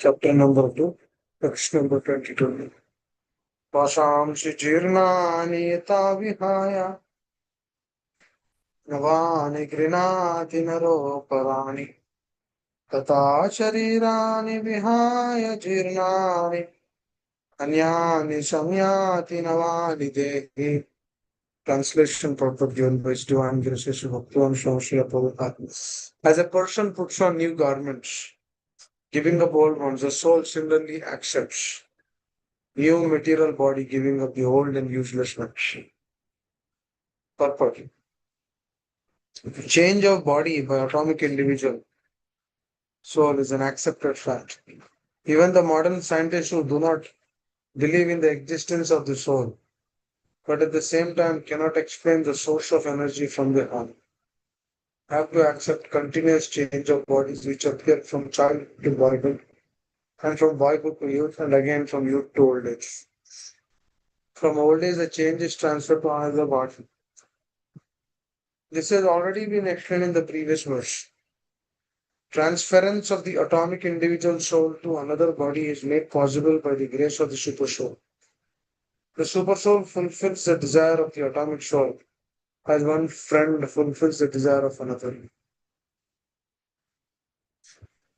Chapter number 2, text number 22. Vasamsi jirnani yata vihaya navani grinati naro parani tata sharirani vihaya jirnani anyani samyati navani dehi. Translation purport given by his divine graces of Bhaktivan Swami Prabhupada. As a person puts on new garments, giving up old ones, the soul similarly accepts new material body, giving up the old and useless one. Purport. Change of body by atomic individual soul is an accepted fact. Even the modern scientists who do not believe in the existence of the soul, but at the same time cannot explain the source of energy from the heart, have to accept continuous change of bodies which appear from childhood to boyhood, and from boyhood to youth, and again from youth to old age. From old age, the change is transferred to another body. This has already been explained in the previous verse. Transference of the atomic individual soul to another body is made possible by the grace of the supersoul. The supersoul fulfills the desire of the atomic soul as one friend fulfills the desire of another.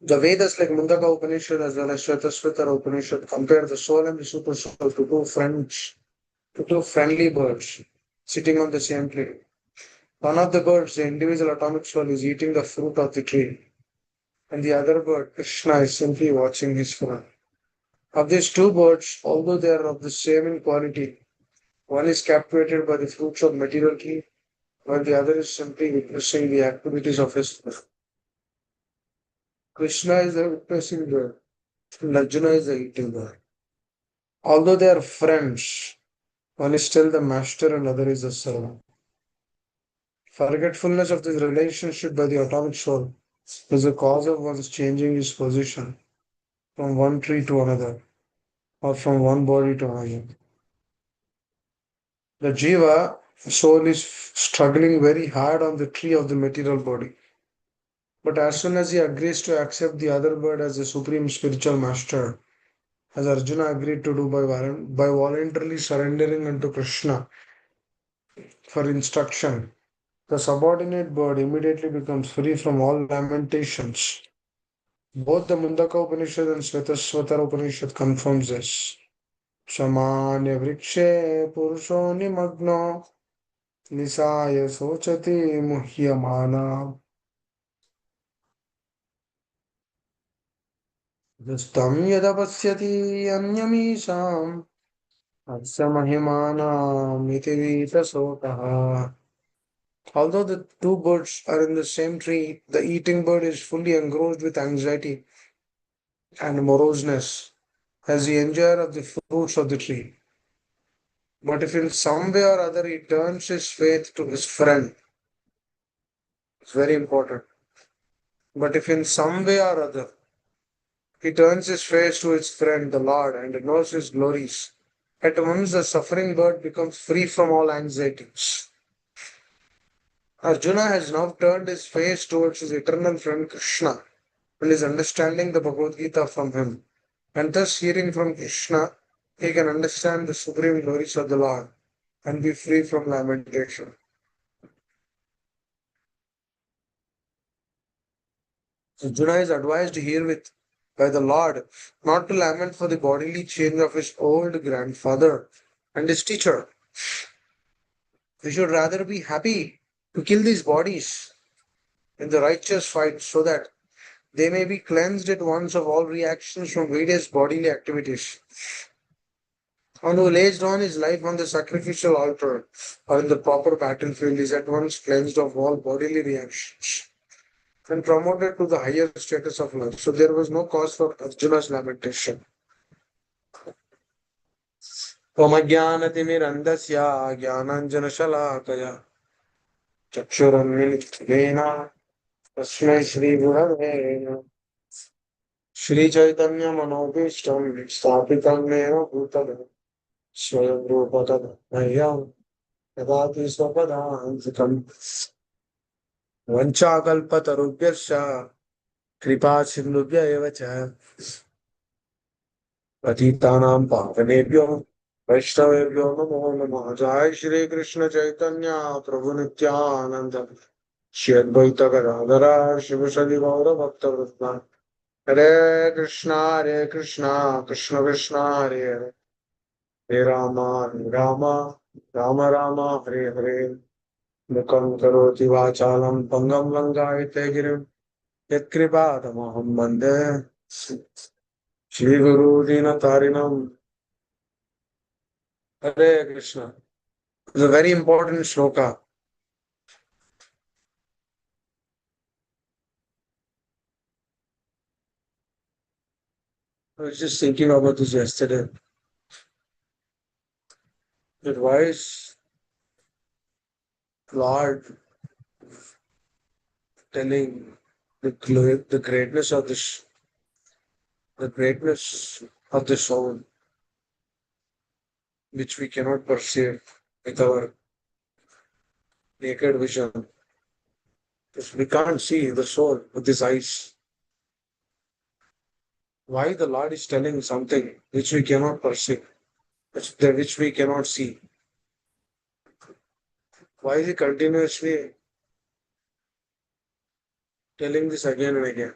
The Vedas like Mundaka Upanishad as well as Shvetasvatara Upanishad compare the soul and the supersoul to two friends, to two friendly birds sitting on the same tree. One of the birds, the individual atomic soul, is eating the fruit of the tree, and the other bird, Krishna, is simply watching his friend. Of these two birds, although they are of the same in quality, one is captivated by the fruits of material tree, while the other is simply witnessing the activities of his friend. Krishna is the witnessing bird, and Arjuna is the eating bird. Although they are friends, one is still the master and other is the servant. Forgetfulness of this relationship by the atomic soul is the cause of one's changing his position from one tree to another or from one body to another. The jiva soul is struggling very hard on the tree of the material body. But as soon as he agrees to accept the other bird as the supreme spiritual master, as Arjuna agreed to do by voluntarily surrendering unto Krishna for instruction, the subordinate bird immediately becomes free from all lamentations. Both the Mundaka Upanishad and Svetasvatara Upanishad confirms this. Samanya vrikshe purusho nimagno nisaya sochati muhyamana justam yadapashyati anyamisham asya mahimana mitivita sotaha. Although the two birds are in the same tree, the eating bird is fully engrossed with anxiety and moroseness as the enjoyer of the fruits of the tree. But if in some way or other he turns his faith to his friend, it's very important. But if in some way or other he turns his face to his friend, the Lord, and knows his glories, at once the suffering bird becomes free from all anxieties. Arjuna has now turned his face towards his eternal friend Krishna and is understanding the Bhagavad Gita from him. And thus, hearing from Krishna, he can understand the supreme glories of the Lord and be free from lamentation. Arjuna is advised herewith by the Lord not to lament for the bodily change of his old grandfather and his teacher. We should rather be happy to kill these bodies in the righteous fight so that they may be cleansed at once of all reactions from various bodily activities. One who lays down his life on the sacrificial altar or in the proper battlefield is at once cleansed of all bodily reactions and promoted to the higher status of life. So there was no cause for Arjuna's lamentation. त्वमज्ञानतिमिरन्धस्य ज्ञानाञ्जनशलाकया चक्षुरुन्मिलितेन तस्मै श्रीगुरवे नमः। श्रीचैतन्यमनोभीष्टं स्थापितं येन भूतले स्वयं रूपतः मह्यं ददाति स्वपदान्तिकम्। वञ्चाकल्पतरुभ्यश्च कृपा सिन्धुभ्य एव च पतितानां पावनेभ्यो वैष्णवेभ्यो नमो नमः। जय श्री कृष्ण चैतन्य प्रभु नित्यानंद श्री अद्वैत गदाधर शिवसदि गौर भक्तवृंद। हरे कृष्णा कृष्ण कृष्ण हरे हरे, हरे राम राम राम हरे हरे। मुखं करोति वाचालं पंगं लंघयते गिरिं यत्कृपातमहं वन्दे श्रीगुरु दीनतारिणम्। Hare Krishna. It's a very important shloka. I was just thinking about this yesterday. That why is Lord telling the greatness of this, the greatness of the soul, which we cannot perceive with our naked vision. Because we can't see the soul with these eyes. Why the Lord is telling something which we cannot perceive, which we cannot see? Why is he continuously telling this again and again?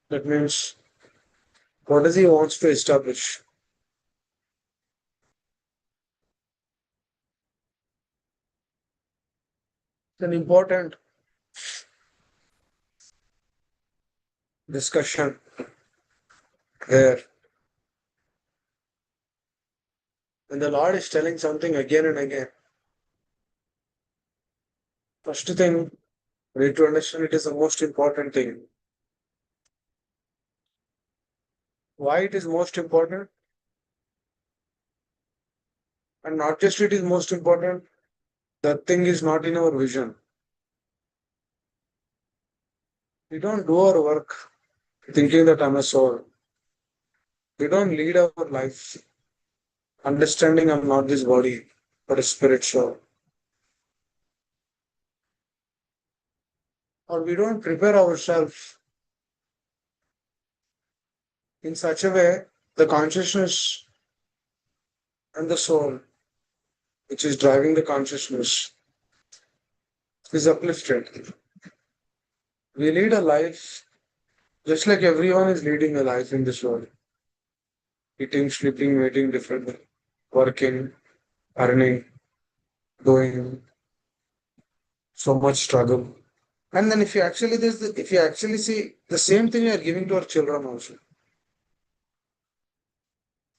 That means what does he wants to establish? It's an important discussion here. When the Lord is telling something again and again, first thing we need to understand it is the most important thing. Why it is most important? And not just it is most important, that thing is not in our vision. We don't do our work thinking that I'm a soul. We don't lead our life understanding I'm not this body, but a spirit soul. Or we don't prepare ourselves in such a way the consciousness and the soul, which is driving the consciousness, is uplifted. We lead a life just like everyone is leading a life in this world. Eating, sleeping, waiting differently, working, earning, doing so much struggle. And then if you actually see the same thing we are giving to our children also.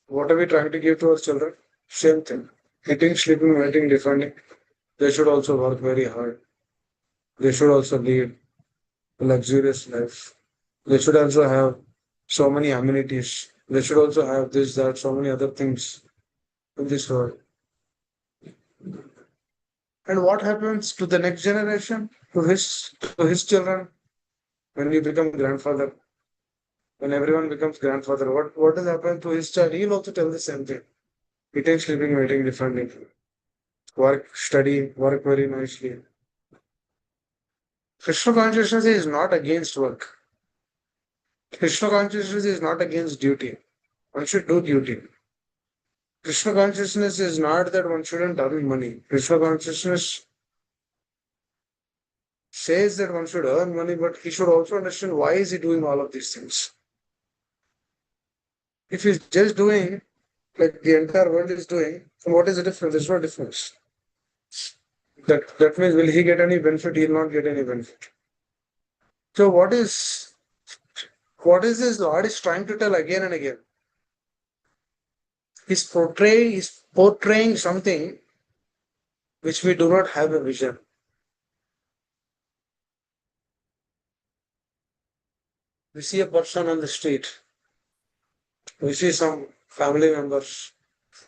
What are we trying to give to our children? Same thing. Eating, sleeping, waiting differently. They should also work very hard. They should also lead a luxurious life. They should also have so many amenities. They should also have this, that, so many other things in this world. And what happens to the next generation, to his children, when he become grandfather, when everyone becomes grandfather, what has happened to his child? He'll also tell the same thing. Eating, sleeping, waiting differently. Work, study, work very nicely. Krishna consciousness is not against work. Krishna consciousness is not against duty. One should do duty. Krishna consciousness is not that one shouldn't earn money. Krishna consciousness says that one should earn money, but he should also understand why is he doing all of these things. If he's just doing like the entire world is doing, then what is the difference? There's no difference. That means will he get any benefit? He'll not get any benefit. So what is this Lord is trying to tell again and again? He's portraying something which we do not have a vision. We see a person on the street, we see some family members,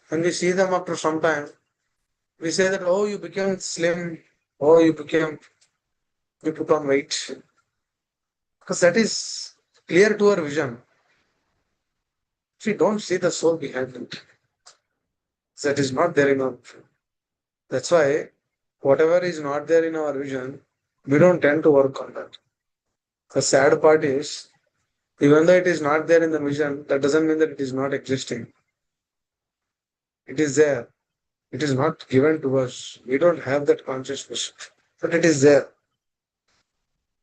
and we see them after some time. We say that, oh, you became slim, oh, you put on weight. Because that is clear to our vision. If we don't see the soul behind it, that is not there in our vision. That's why whatever is not there in our vision, we don't tend to work on that. The sad part is Even though it is not there in the mission, that doesn't mean that it is not existing. It is there. It is not given to us. We don't have that consciousness, but it is there.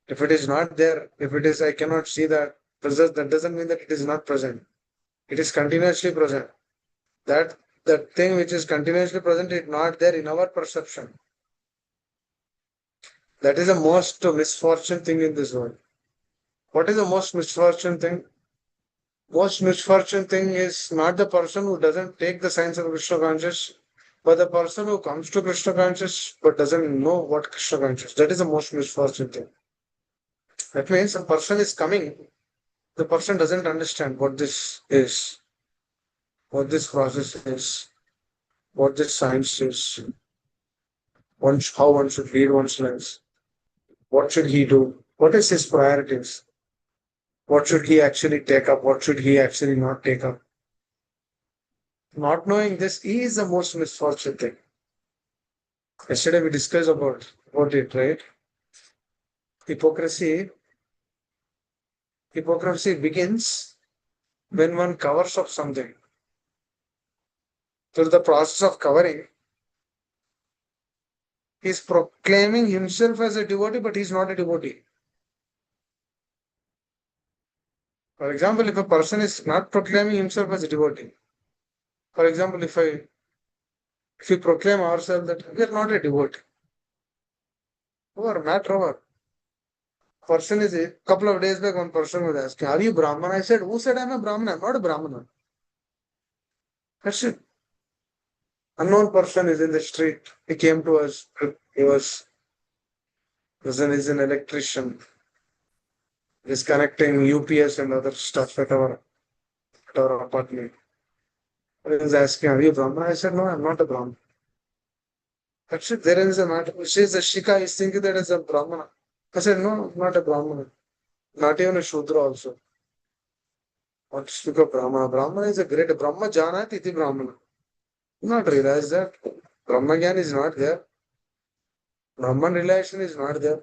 If it is not there, if it is, I cannot see that present, that doesn't mean that it is not present. It is continuously present. That thing which is continuously present is not there in our perception. That is the most misfortune thing in this world. What is the most misfortune thing? Most misfortune thing is not the person who doesn't take the science of Krishna conscious, but the person who comes to Krishna conscious but doesn't know what Krishna conscious. That is the most misfortune thing. That means a person is coming, the person doesn't understand what this is, what this process is, what this science is, how one should lead one's life, what should he do, what is his priorities, what should he actually take up, what should he actually not take up. Not knowing this is the most misfortune thing. Yesterday we discussed about it, right? Hypocrisy. Hypocrisy begins when one covers up something. Through the process of covering, he's proclaiming himself as a devotee, but he's not a devotee. For example, if a person is not proclaiming himself as a devotee, for example, if we proclaim ourselves that we are not a devotee, or Matt Rover, person is a couple of days back, one person was asking, "Are you Brahman?" I said, "Who said I'm a Brahman? I'm not a Brahman." That's it. Unknown person is in the street. He came to us. He's an electrician. He's connecting UPS and other stuff at our apartment. He was asking, "Are you Brahman?" I said, "No, I'm not a Brahman." That's it. There is a matter. She is a Shika. Is thinking that is a Brahmana. I said, "No, not a Brahmana. Not even a Shudra also." What to speak of Brahmana? Brahmana is a great Brahma Janat iti Brahmana. Not realize that Brahma Gyan is not there. Brahman realization is not there.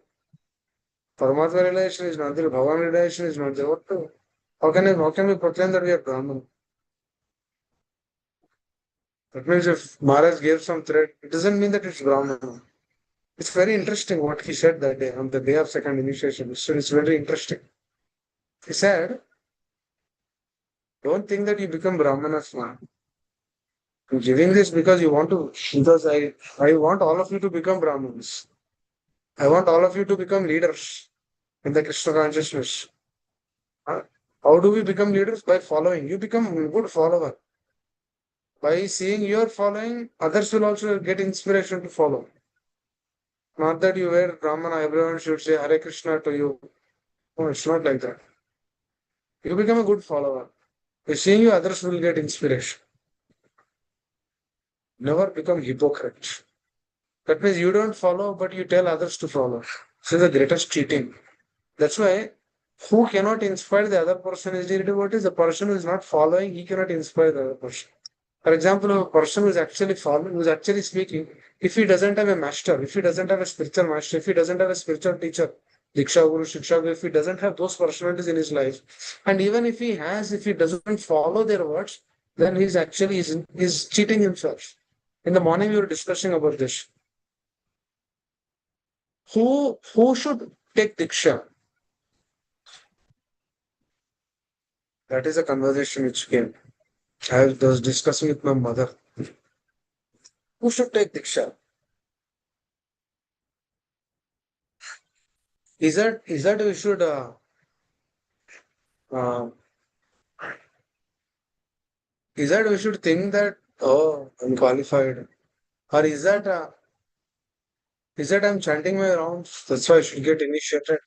Paramatma realization is not there. Bhavan realization is not there. What to? How can we proclaim that we are Brahman? That means if Maharaj gave some thread, it doesn't mean that it's Brahman. It's very interesting what he said that day, on the day of second initiation. So it's very interesting. He said, "Don't think that you become Brahmanas now. I'm giving this because because I want all of you to become Brahmins. I want all of you to become leaders in the Krishna consciousness. Uh, How do we become leaders? By following. You become a good follower. By seeing your following, others will also get inspiration to follow. Not that you wear Brahmana, everyone should say Hare Krishna to you. No, it's not like that. You become a good follower. By seeing you, others will get inspiration. Never become hypocrite. That means you don't follow, but you tell others to follow. This is the greatest cheating. That's why who cannot inspire the other person is really what is the person who is not following, he cannot inspire the other person. For example, a person who is actually following, who is actually speaking, if he doesn't have a master, if he doesn't have a spiritual master, if he doesn't have a spiritual teacher, Diksha Guru, Shiksha Guru, if he doesn't have those personalities in his life, and even if he has, if he doesn't follow their words, then he's cheating himself. In the morning, we were discussing about this. Who should take Diksha? That is a conversation which came. I was discussing with my mother. Who should take Diksha? Is that we should uh, is that we should think that oh I'm qualified, or is that I'm chanting my rounds, that's why I should get initiated.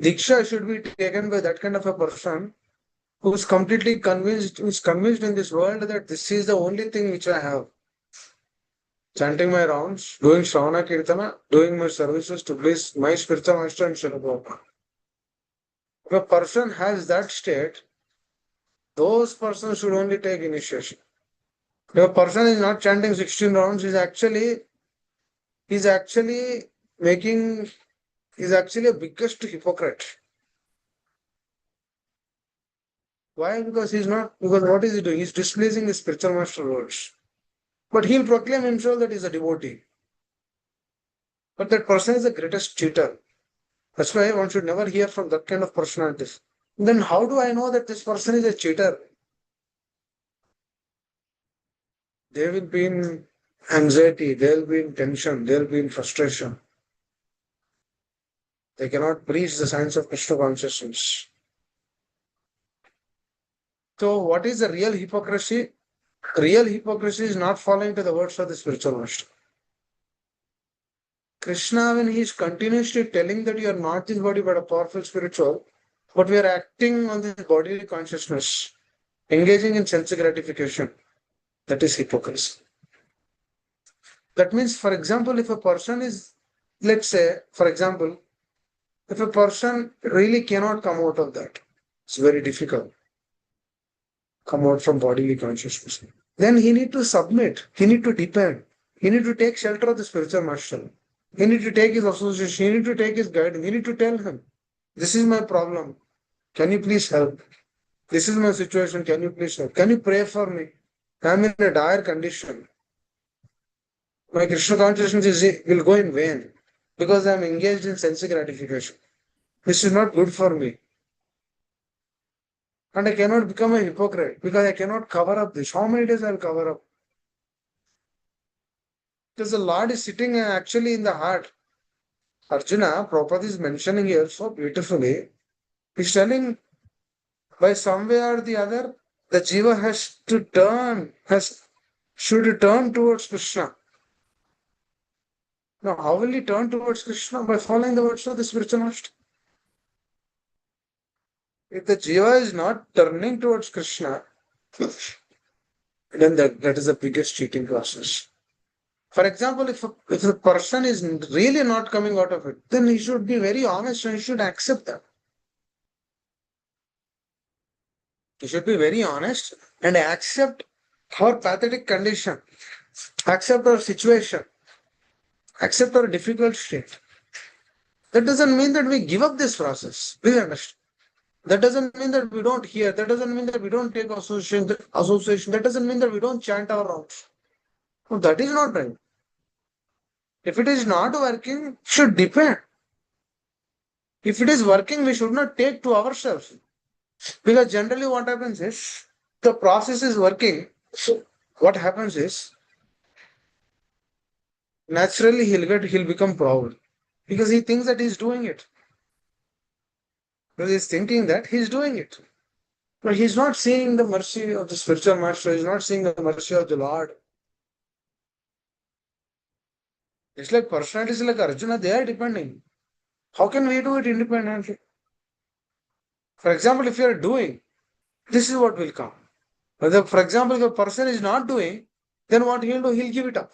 Diksha should be taken by that kind of a person who's convinced in this world that this is the only thing which I have. Chanting my rounds, doing Shravana Kirtana, doing my services to please my spiritual master and Srila Prabhupada. If a person has that state, those persons should only take initiation. If a person is not chanting 16 rounds, he's actually making, he's actually a biggest hypocrite. Why? Because he's not, because what is he doing? He's displeasing the spiritual master words. But he'll proclaim himself that he's a devotee. But that person is the greatest cheater. That's why one should never hear from that kind of personalities. Then how do I know that this person is a cheater? They will be in anxiety, they'll be in tension, they'll be in frustration. They cannot preach the science of Krishna consciousness. So, what is the real hypocrisy? Real hypocrisy is not following to the words of the spiritual master. Krishna, when he is continuously telling that you are not this body but a powerful spiritual, but we are acting on this bodily consciousness, engaging in sense gratification, that is hypocrisy. That means, for example, if a person is, let's say, for example, if a person really cannot come out of that, it's very difficult, come out from bodily consciousness. Then he need to submit, he need to depend, he need to take shelter of the spiritual master. He need to take his association, he need to take his guidance, he need to tell him, this is my problem. Can you please help? This is my situation. Can you please help? Can you pray for me? I'm in a dire condition. My Krishna consciousness will go in vain because I'm engaged in sense gratification. This is not good for me. And I cannot become a hypocrite because I cannot cover up this. How many days I'll cover up? Because the Lord is sitting actually in the heart. Arjuna, Prabhupada is mentioning here so beautifully. He's telling by some way or the other, the jiva has to turn, should turn towards Krishna. Now, how will he turn towards Krishna? By following the words of the spiritual master. If the jiva is not turning towards Krishna, then that is the biggest cheating process. For example, if a person is really not coming out of it, then he should be very honest and he should accept that. He should be very honest and accept our pathetic condition, accept our situation, accept our difficult state. That doesn't mean that we give up this process. Please understand. That doesn't mean that we don't hear. That doesn't mean that we don't take association. That doesn't mean that we don't chant our rounds. No, that is not right. If it is not working, should depend. If it is working, we should not take to ourselves. Because generally what happens is, the process is working. So what happens is, naturally he'll become proud. Because he thinks that he's doing it. Because he's thinking that he's doing it. But he's not seeing the mercy of the spiritual master. He's not seeing the mercy of the Lord. It's like personalities like Arjuna, they are depending. How can we do it independently? For example, if you are doing, this is what will come. For example, if a person is not doing, then what he'll do, he'll give it up.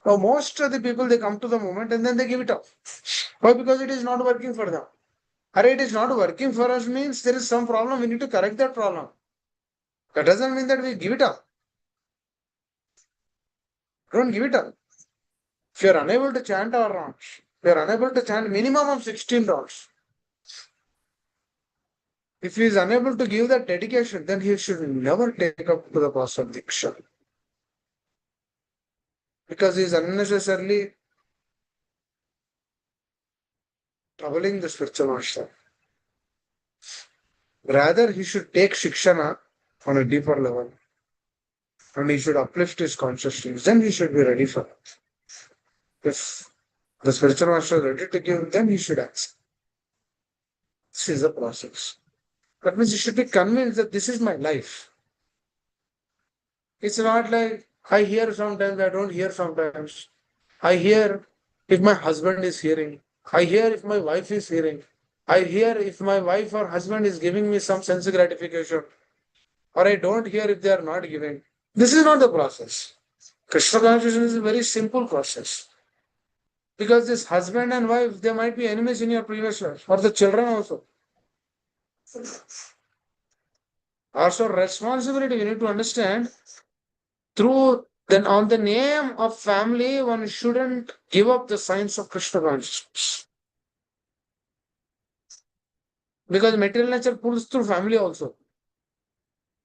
Now, most of the people, they come to the moment and then they give it up. Why? Because it is not working for them. Or it is not working for us means there is some problem. We need to correct that problem. That doesn't mean that we give it up. Don't give it up. If you are unable to chant our rounds, if you are unable to chant minimum of 16 rounds, if he is unable to give that dedication, then he should never take up to the process of Diksha. Because he is unnecessarily troubling the spiritual master. Rather, he should take Shikshana on a deeper level. And he should uplift his consciousness. Then he should be ready for it. If the spiritual master is ready to give, then he should accept. This is the process. That means you should be convinced that this is my life. It's not like I hear sometimes, I don't hear sometimes. I hear if my husband is hearing. I hear if my wife is hearing. I hear if my wife or husband is giving me some sense gratification. Or I don't hear if they are not giving. This is not the process. Krishna consciousness is a very simple process. Because this husband and wife, they might be enemies in your previous life, or the children also. Also, responsibility, we need to understand through then on the name of family, one shouldn't give up the science of Krishna consciousness. Because material nature pulls through family also.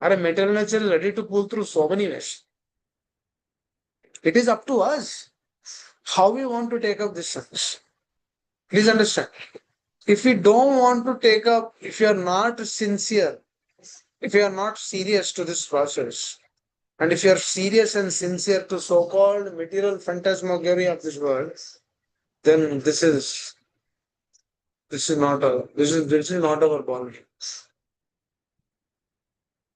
Our material nature is ready to pull through so many ways. It is up to us how we want to take up this sense. Please understand. If we don't want to take up, if you are not sincere, if you are not serious to this process, and if you are serious and sincere to so-called material phantasmagoria of this world, then this is not our ball.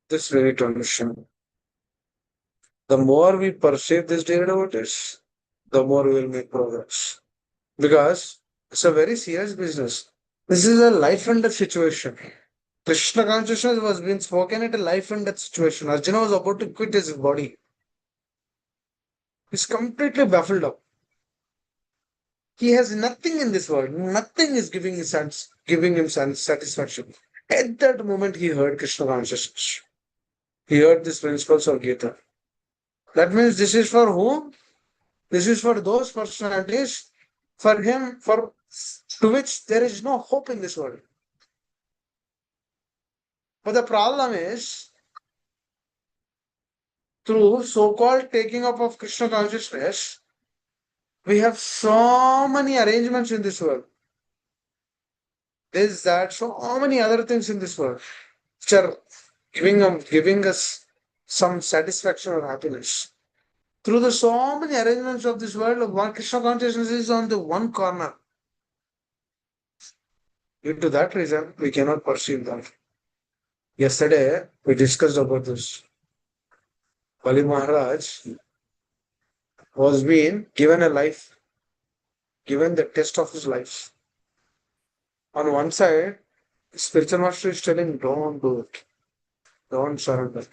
This we need to understand. The more we perceive these derivatives, the more we will make progress. Because it's a very serious business. This is a life and death situation. Krishna consciousness was being spoken at a life and death situation. Arjuna was about to quit his body. He's completely baffled up. He has nothing in this world. Nothing is giving him satisfaction. At that moment, he heard Krishna consciousness. He heard these principles of Gita. That means this is for whom? This is for those personalities, for him, for to which there is no hope in this world. But the problem is, through so-called taking up of Krishna consciousness, we have so many arrangements in this world. There's that, so many other things in this world which are giving us some satisfaction or happiness. Through the so many arrangements of this world, one Krishna consciousness is on the one corner. Due to that reason, we cannot perceive that. Yesterday, we discussed about this. Bali Maharaj was being given a life, given the test of his life. On one side, spiritual master is telling, don't do it, don't surrender.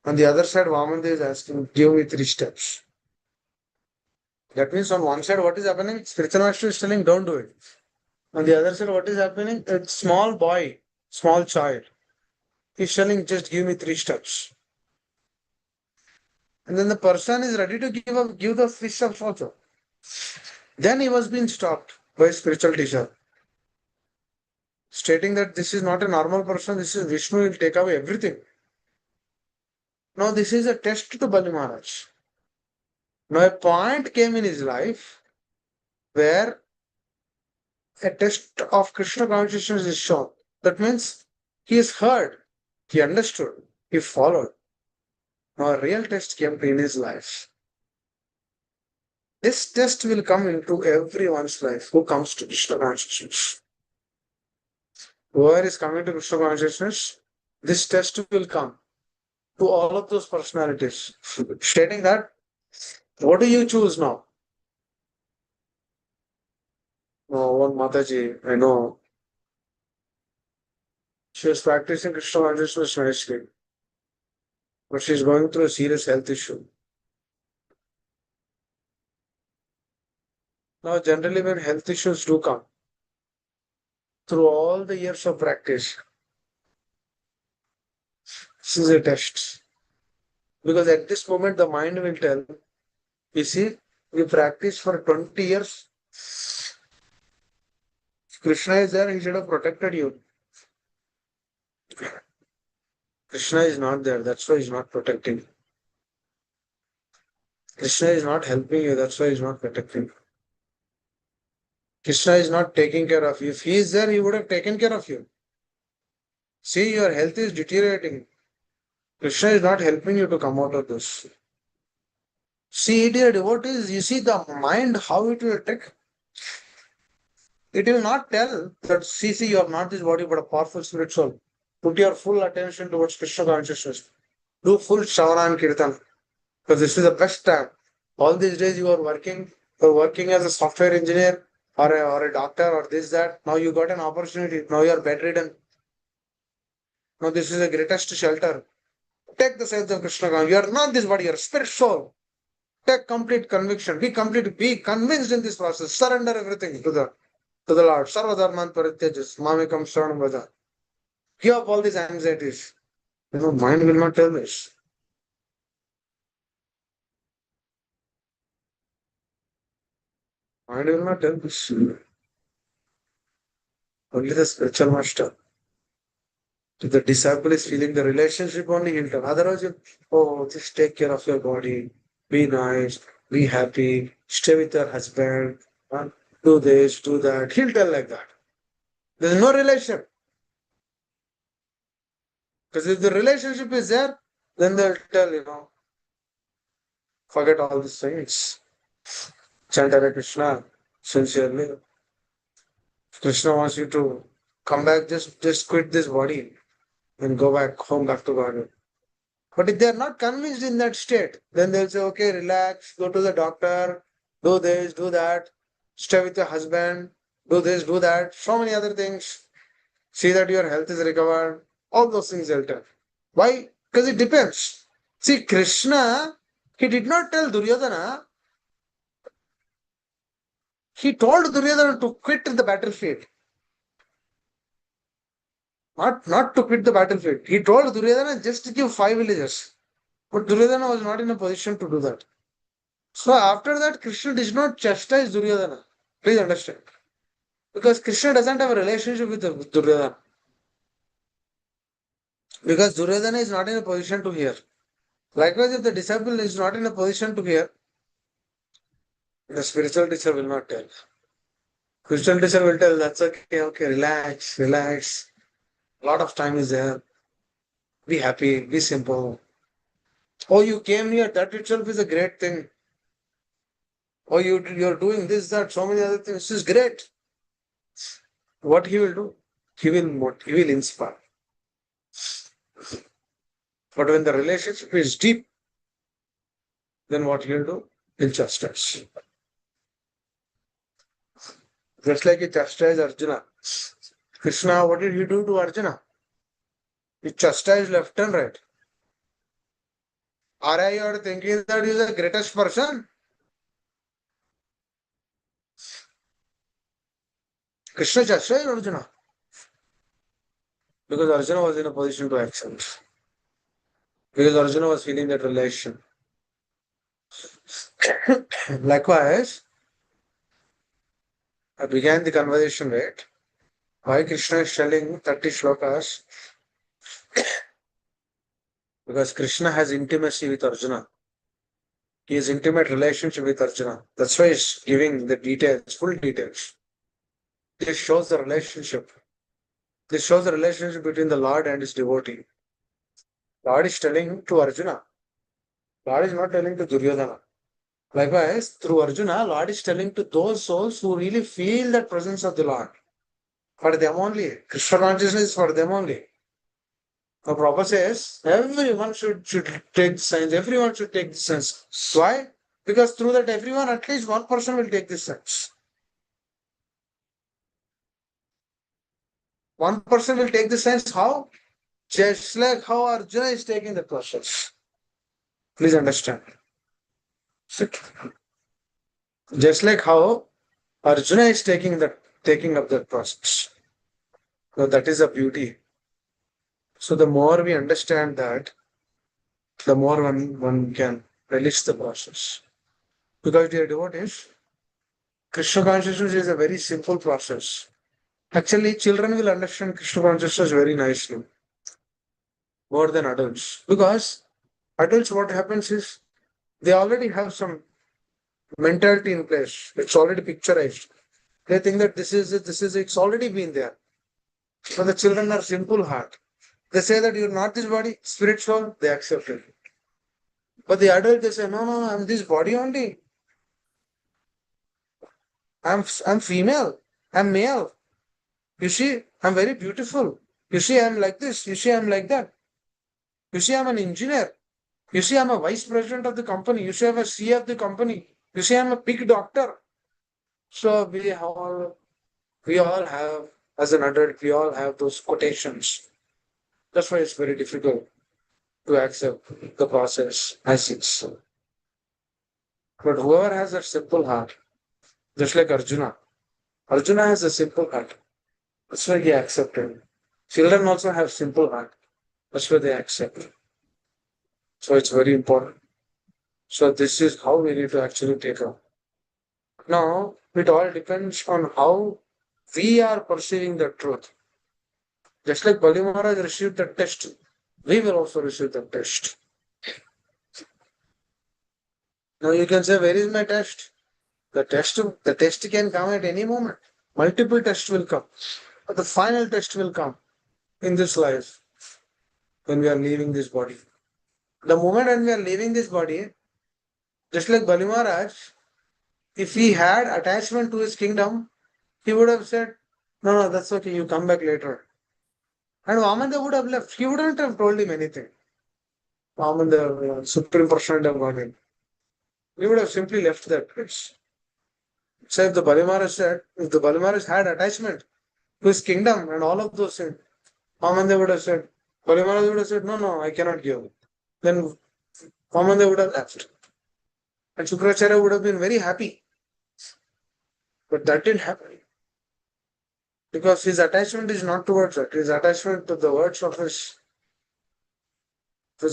On the other side, Vamandev is asking, give me 3 steps. That means on one side, what is happening? Spiritual master is telling, don't do it. On the other side, what is happening? A small boy, small child. He's telling, just give me 3 steps. And then the person is ready to give the 3 steps also. Then he was being stopped by a spiritual teacher, stating that this is not a normal person, this is Vishnu, will take away everything. Now, this is a test to Bali Maharaj. Now, a point came in his life where a test of Krishna consciousness is shown. That means he has heard, he understood, he followed. Now, a real test came in his life. This test will come into everyone's life who comes to Krishna consciousness. Whoever is coming to Krishna consciousness, this test will come to all of those personalities, stating that, what do you choose now? Oh, one Mataji, I know. She was practicing Krishna consciousness nicely, but she's going through a serious health issue. Now, generally, when health issues do come, through all the years of practice, this is a test. Because at this moment, the mind will tell, you see, we practice for 20 years. Krishna is there, he should have protected you. Krishna is not there, that's why he's not protecting you. Krishna is not helping you, that's why he's not protecting you. Krishna is not taking care of you. If he is there, he would have taken care of you. See, your health is deteriorating. Krishna is not helping you to come out of this. See, dear devotees, you see the mind, how it will take. It will not tell that, see, you are not this body, but a powerful spirit soul. Put your full attention towards Krishna consciousness. Do full Shravana and Kirtan. Because this is the best time. All these days you're working as a software engineer or a doctor or this, that. Now you got an opportunity. Now you are bedridden. Now this is the greatest shelter. Take the sense of Krishna consciousness. You are not this body, you are spirit soul. Take complete conviction. Be convinced in this process. Surrender everything to the Lord. Sarva dharman parityajas. Mamekam sharanam vraja. Give up all these anxieties. Mind will not tell this. Mind will not tell this. Only the spiritual master. If the disciple is feeling the relationship only, he'll tell. Otherwise, oh, just take care of your body, be nice, be happy, stay with your husband, do this, do that. He'll tell like that. There's no relation. Because if the relationship is there, then they'll tell, forget all these things. Chant Hare Krishna sincerely. Krishna wants you to come back, just quit this body and go back home, back to God. But if they are not convinced in that state, then they'll say, okay, relax, go to the doctor, do this, do that, stay with your husband, do this, do that, so many other things. See that your health is recovered. All those things they'll tell. Why? Because it depends. See, Krishna, he did not tell Duryodhana, he told Duryodhana to quit the battlefield. Not to quit the battlefield. He told Duryodhana just to give 5 villages. But Duryodhana was not in a position to do that. So after that, Krishna did not chastise Duryodhana. Please understand. Because Krishna doesn't have a relationship with Duryodhana. Because Duryodhana is not in a position to hear. Likewise, if the disciple is not in a position to hear, the spiritual teacher will not tell. Spiritual teacher will tell, that's okay, okay, relax, relax. A lot of time is there. Be happy, be simple. Oh, you came here, that itself is a great thing. Oh, you're doing this, that, so many other things. This is great. What he will do? He will inspire. But when the relationship is deep, then what he'll do? He'll chastise. Just like he chastised Arjuna. Krishna, what did he do to Arjuna? He chastised left and right. Are you are thinking that he is the greatest person? Krishna chastised Arjuna. Because Arjuna was in a position to accept. Because Arjuna was feeling that relation. Likewise, I began the conversation with why Krishna is telling 30 shlokas. Because Krishna has intimacy with Arjuna. He has intimate relationship with Arjuna. That's why he's giving the details, full details. This shows the relationship. This shows the relationship between the Lord and his devotee. Lord is telling to Arjuna. Lord is not telling to Duryodhana. Likewise, through Arjuna, Lord is telling to those souls who really feel that presence of the Lord. For them only. Krishna consciousness is for them only. The Prabhupada says everyone should take the science. Everyone should take the science. Why? Because through that everyone, at least one person will take this science. One person will take the science. How? Just like how Arjuna is taking the process. Please understand. Just like how Arjuna is taking up that process. So that is a beauty. So the more we understand that, the more one can relish the process. Because dear devotees, Krishna consciousness is a very simple process. Actually, children will understand Krishna consciousness very nicely, more than adults. Because adults, what happens is, they already have some mentality in place. It's already picturized. They think that it's already been there. So the children are simple heart. They say that you're not this body, spiritual, they accept it. But the adult, they say, no, no, no, I'm this body only. I'm female. I'm male. You see, I'm very beautiful. You see, I'm like this. You see, I'm like that. You see, I'm an engineer. You see, I'm a vice president of the company. You see, I'm a CEO of the company. You see, I'm a big doctor. So we all have, as an adult, we all have those quotations. That's why it's very difficult to accept the process as it's. But whoever has a simple heart, just like Arjuna, Arjuna has a simple heart. That's why he accepted. Children also have simple heart. That's why they accept. So it's very important. So this is how we need to actually take up. Now, it all depends on how we are perceiving the truth. Just like Bali Maharaj received the test, we will also receive the test. Now you can say, where is my test? The test can come at any moment. Multiple tests will come. But the final test will come in this life when we are leaving this body. The moment when we are leaving this body, just like Bali Maharaj, if he had attachment to his kingdom, he would have said, no, no, that's okay, you come back later. And Vamanda would have left. He wouldn't have told him anything. Vamanda, Supreme Personality of Godhead. He would have simply left that place. So if the Bali Maharaj said, if the Bali Maharaj had attachment to his kingdom and all of those things, Vamanda would have said, Bali Maharaj would have said, no, no, I cannot give. Then Vamanda would have left. And Shukracharya would have been very happy. But that didn't happen. Because his attachment is not towards that. His attachment to the words of his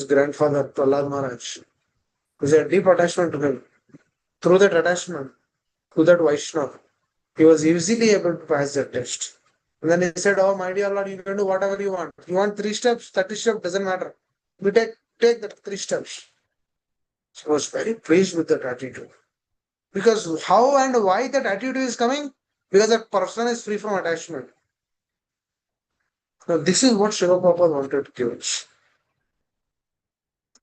grandfather, Prahlad Maharaj. He had deep attachment to him. Through that attachment, to that Vaishnava, he was easily able to pass that test. And then he said, oh, my dear Lord, you can do whatever you want. You want 3 steps, 30 steps, doesn't matter. You take the 3 steps. He was very pleased with that attitude. Because how and why that attitude is coming? Because that person is free from attachment. Now, this is what Srila Prabhupada wanted to give us.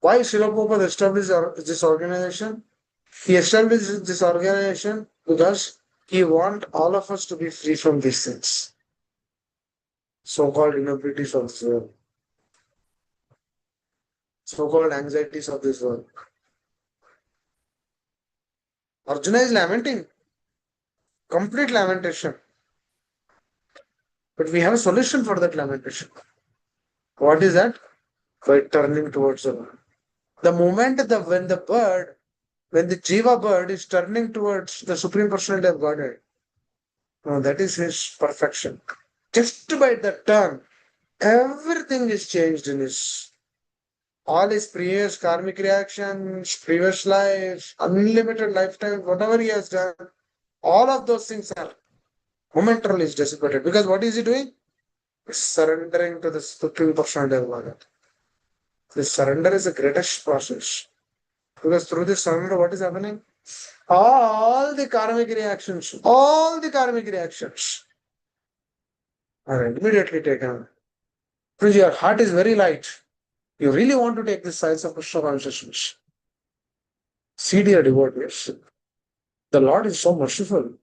Why Srila Prabhupada established this organization? He established this organization because he wants all of us to be free from these things. So-called inabilities of this world. So-called anxieties of this world. Arjuna is lamenting. Complete lamentation. But we have a solution for that lamentation. What is that? By turning towards the Lord. The moment when the Jiva bird is turning towards the Supreme Personality of Godhead, that is his perfection. Just by that turn, everything is changed in all his previous karmic reactions, previous lives, unlimited lifetime, whatever he has done, all of those things are momentarily dissipated. Because what is he doing? He's surrendering to the Supreme Personality of Godhead. This surrender is the greatest process. Because through this surrender, what is happening? All the karmic reactions are immediately taken. Because your heart is very light. You really want to take the science of Krishna consciousness. See, dear devotees, the Lord is so merciful.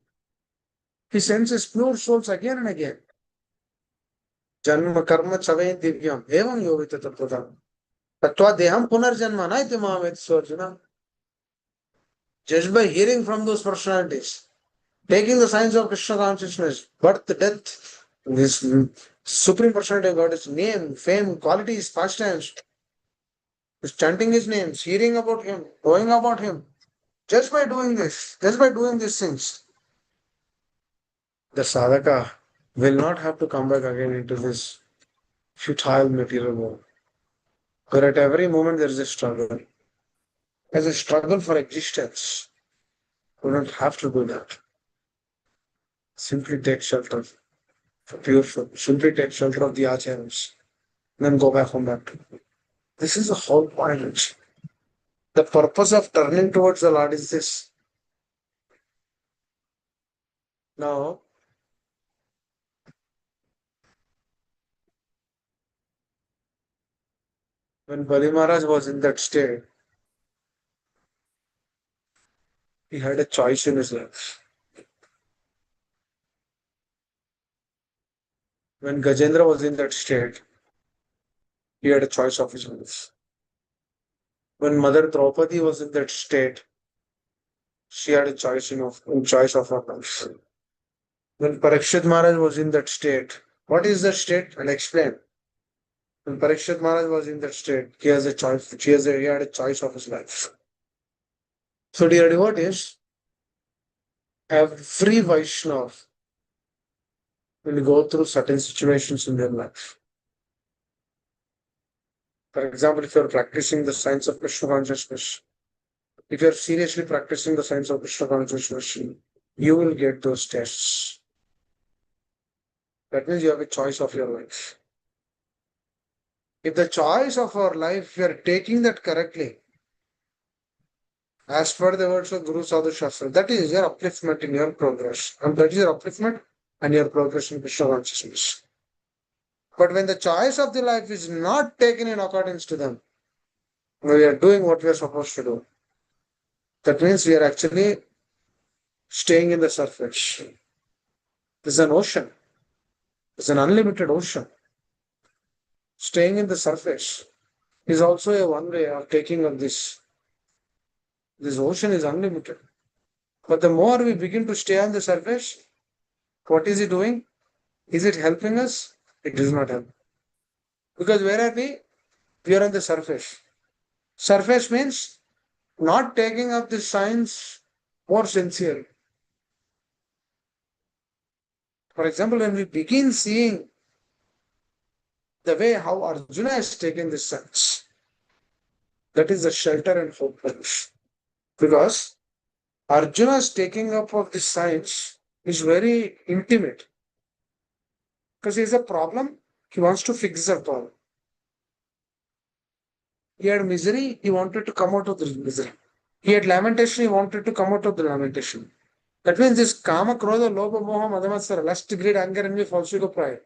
He sends his pure souls again and again. Janma karma chave divyam evam yovita tattva. Tattva deham punarjanma naiti mahamet swarjuna. Just by hearing from those personalities, taking the science of Krishna consciousness, birth, death, this Supreme Personality of God, His name, fame, qualities, pastimes, chanting His names, hearing about Him, knowing about Him, just by doing these things, the sadhaka will not have to come back again into this futile material world. But at every moment there is a struggle. There's a struggle for existence. We don't have to do that. Simply take shelter for pure food. Simply take shelter of the acharyas. Then go back home back. This is the whole point. The purpose of turning towards the Lord is this. Now, when Bali Maharaj was in that state, he had a choice in his life. When Gajendra was in that state, he had a choice of his life. When Mother Draupadi was in that state, she had a choice of her life. When Parikshit Maharaj was in that state, what is that state? I'll explain. When Parikshit Maharaj was in that state, he has a choice. He had a choice of his life. So, dear devotees, every Vaishnava will go through certain situations in their life. For example, if you are practicing the science of Krishna consciousness, if you are seriously practicing the science of Krishna consciousness, you will get those tests. That means you have a choice of your life. If the choice of our life, we are taking that correctly, as per the words of Guru Sadhu Shastra, that is your upliftment in your progress. And that is your upliftment and your progress in Krishna consciousness. But when the choice of the life is not taken in accordance to them, we are doing what we are supposed to do. That means we are actually staying in the surface. There's an ocean. There's an unlimited ocean. Staying in the surface is also a one way of taking of this. This ocean is unlimited. But the more we begin to stay on the surface, what is it doing? Is it helping us? It does not help. Because where are we? We are on the surface. Surface means not taking up the science more sincerely. For example, when we begin seeing the way how Arjuna has taken this science, that is the shelter and hope. Because Arjuna's taking up of this science is very intimate. Because he has a problem, he wants to fix that problem. He had misery, he wanted to come out of the misery. He had lamentation, he wanted to come out of the lamentation. That means this kama, krodha, lobha, moha, madhamatsara, lust, greed, anger, envy, falsehood, pride,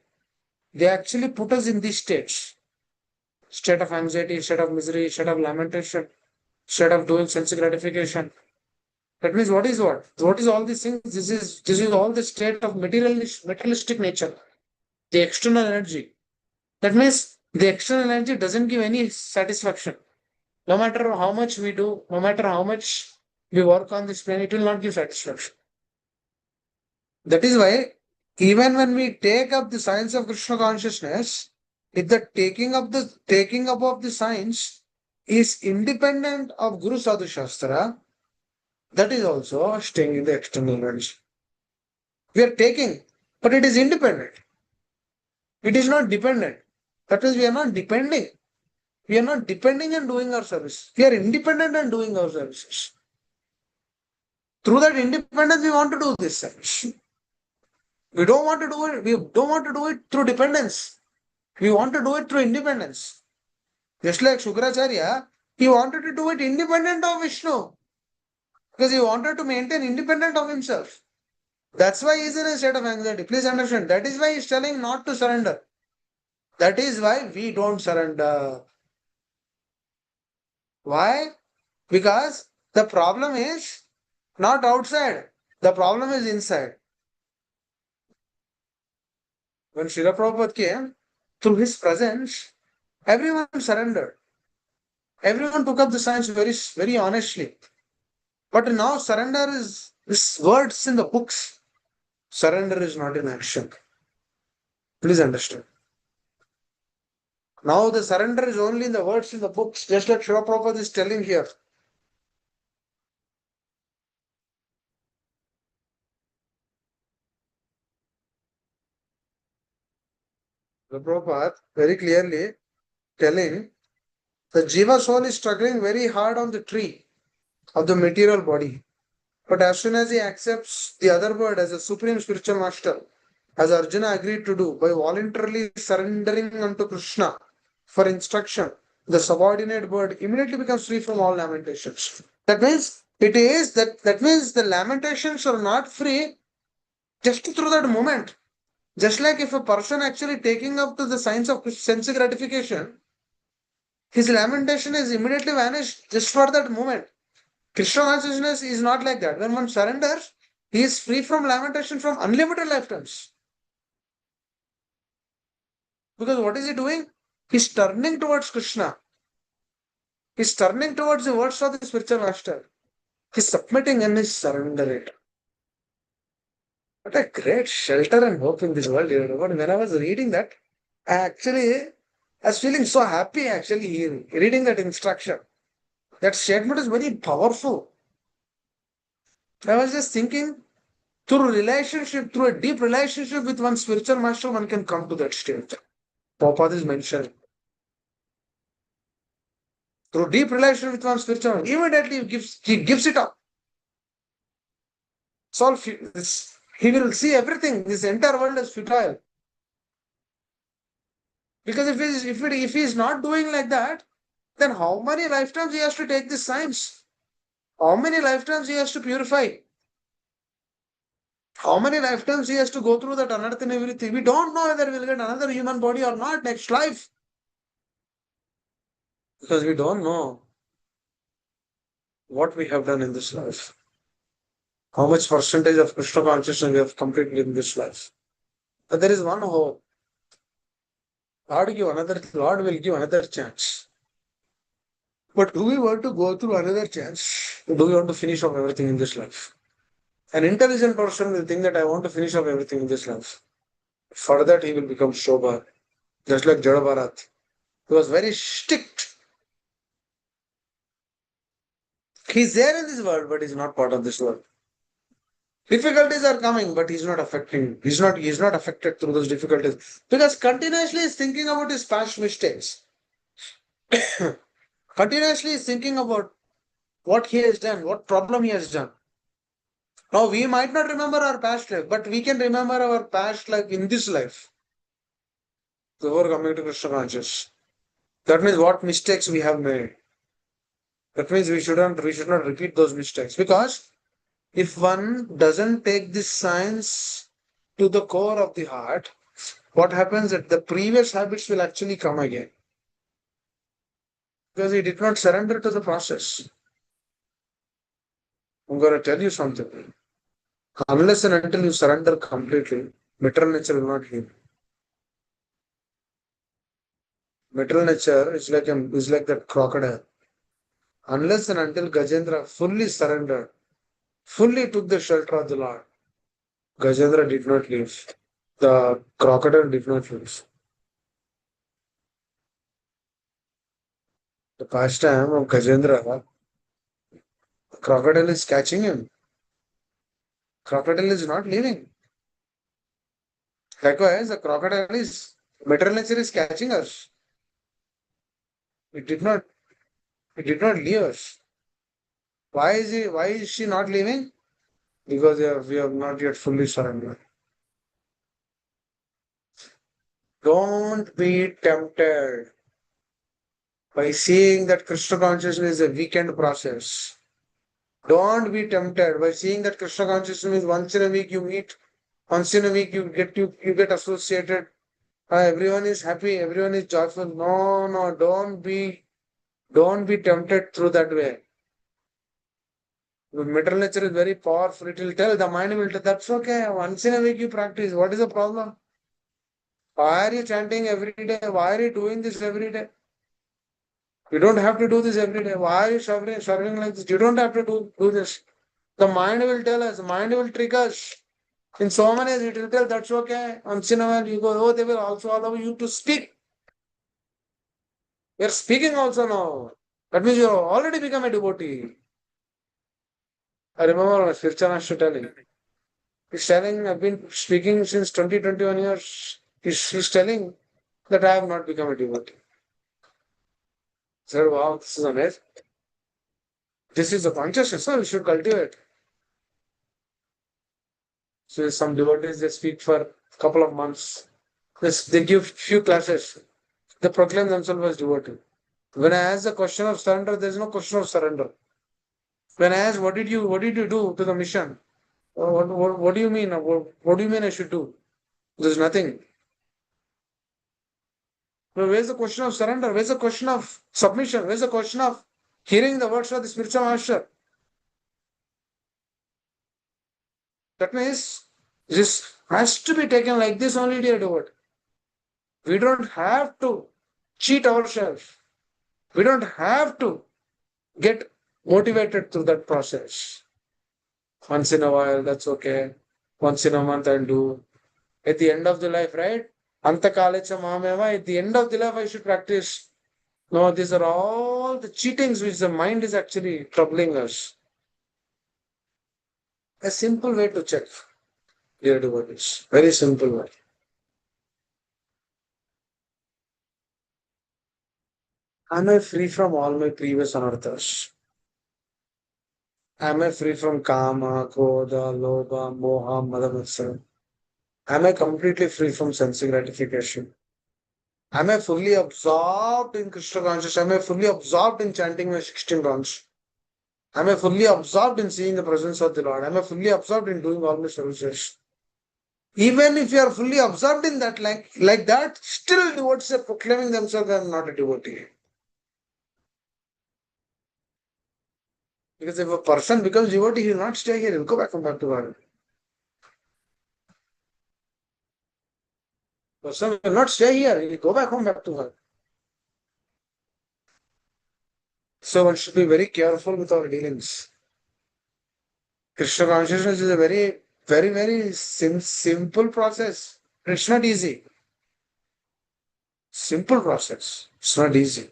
they actually put us in these states. State of anxiety, state of misery, state of lamentation, state of doing sense gratification. That means what is what? What is all these things? This is all the state of materialistic nature, the external energy. That means the external energy doesn't give any satisfaction. No matter how much we do, no matter how much we work on this plane, it will not give satisfaction. That is why even when we take up the science of Krishna consciousness, if the taking up of the science is independent of Guru Sadhu Shastra, that is also staying in the external energy. We are taking, but it is independent. It is not dependent. That means we are not depending. We are not depending on doing our service. We are independent on doing our services. Through that independence, we want to do this service. We don't want to do it. We don't want to do it through dependence. We want to do it through independence. Just like Shukracharya, he wanted to do it independent of Vishnu because he wanted to maintain independent of himself. That's why he's in a state of anxiety. Please understand. That is why he's telling not to surrender. That is why we don't surrender. Why? Because the problem is not outside. The problem is inside. When Srila Prabhupada came, through his presence, everyone surrendered. Everyone took up the science very, very honestly. But now surrender is this words in the books. Surrender is not in action. Please understand. Now the surrender is only in the words in the books, just like Srila Prabhupada is telling here. Srila Prabhupada very clearly telling the Jiva soul is struggling very hard on the tree of the material body. But as soon as he accepts the other bird as a supreme spiritual master, as Arjuna agreed to do by voluntarily surrendering unto Krishna for instruction, the subordinate bird immediately becomes free from all lamentations. That means the lamentations are not free just through that moment. Just like if a person actually taking up to the science of sense gratification, his lamentation is immediately vanished just for that moment. Krishna consciousness is not like that. When one surrenders, he is free from lamentation from unlimited lifetimes. Because what is he doing? He's turning towards Krishna. He's turning towards the words of the spiritual master. He's submitting and he's surrendering. What a great shelter and hope in this world. You know, when I was reading that, I was feeling so happy actually reading that instruction. That statement is very powerful. I was just thinking, through a deep relationship with one spiritual master, one can come to that state. Prabhupada is mentioned. Through deep relationship with one spiritual master, immediately he gives it up. It's all, he will see everything. This entire world is futile. Because if he's not doing like that, then how many lifetimes he has to take this science? How many lifetimes he has to purify? How many lifetimes he has to go through that unearth and everything? We don't know whether we'll get another human body or not next life. Because we don't know what we have done in this life. How much percentage of Krishna consciousness we have completed in this life. But there is one hope. Lord will give another chance. But do we want to go through another chance? Do we want to finish off everything in this life? An intelligent person will think that I want to finish off everything in this life. For that, he will become sober, just like Jada Bharat. He was very strict. He's there in this world, but he's not part of this world. Difficulties are coming, but he's not affecting. He's not affected through those difficulties because continuously he's thinking about his past mistakes. Continuously he's thinking about what he has done, what problem he has done. Now we might not remember our past life, but we can remember our past life in this life. Before coming to Krishna conscious. That means what mistakes we have made. That means we should not repeat those mistakes. Because if one doesn't take this science to the core of the heart, what happens that the previous habits will actually come again. Because he did not surrender to the process. I'm going to tell you something. Unless and until you surrender completely, material nature will not heal. Material nature is like that crocodile. Unless and until Gajendra fully surrendered, fully took the shelter of the Lord, Gajendra did not leave. The crocodile did not leave. The pastime of Gajendra, the crocodile is catching him. Crocodile is not leaving. Likewise, the crocodile is, material nature is catching us. It did not, it did not leave us. Why is she not leaving? Because we have not yet fully surrendered. Don't be tempted by seeing that Krishna consciousness is a weekend process. Don't be tempted by seeing that Krishna consciousness is once in a week you meet, once in a week you get associated. Everyone is happy, everyone is joyful. No, no, don't be tempted through that way. The material nature is very powerful. It will tell, the mind will tell, that's okay. Once in a week you practice. What is the problem? Why are you chanting every day? Why are you doing this every day? You don't have to do this every day. Why are you serving like this? You don't have to do this. The mind will tell us, the mind will trick us. In so many ways, it will tell that's okay. Once in a while, you go, oh, they will also allow you to speak. You're speaking also now. That means you already become a devotee. I remember my spiritual master telling. He's telling, I've been speaking since 21 years. He's telling that I have not become a devotee. I said, wow, this is amazing. This is the consciousness, so we should cultivate. So some devotees, they speak for a couple of months. They give few classes. They proclaim themselves as devotee. When I ask the question of surrender, there is no question of surrender. When I ask, what did you do to the mission? What do you mean? What do you mean I should do? There's nothing. Well, where's the question of surrender? Where's the question of submission? Where's the question of hearing the words of the spiritual master? That means this has to be taken like this only, dear devotee. We don't have to cheat ourselves. We don't have to get motivated through that process. Once in a while, that's okay. Once in a month, I'll do. At the end of the life, right? Antakalecha Mahameva, at the end of the life, I should practice. No, these are all the cheatings which the mind is actually troubling us. A simple way to check, dear devotees. Very simple way. Am I free from all my previous anarthas? Am I free from kama, krodha, lobha, moha, mada, matsara? Am I completely free from sense gratification? Am I fully absorbed in Krishna consciousness? Am I fully absorbed in chanting my 16 rounds? Am I fully absorbed in seeing the presence of the Lord? Am I fully absorbed in doing all my services? Even if you are fully absorbed in that, like that, still devotees are proclaiming themselves, I am not a devotee. Because if a person becomes devotee, he will not stay here, he will go back and back to God. Person will not stay here, he will go back home back to God. So one should be very careful with our dealings. Krishna consciousness is a very simple process. It's not easy. Simple process. It's not easy.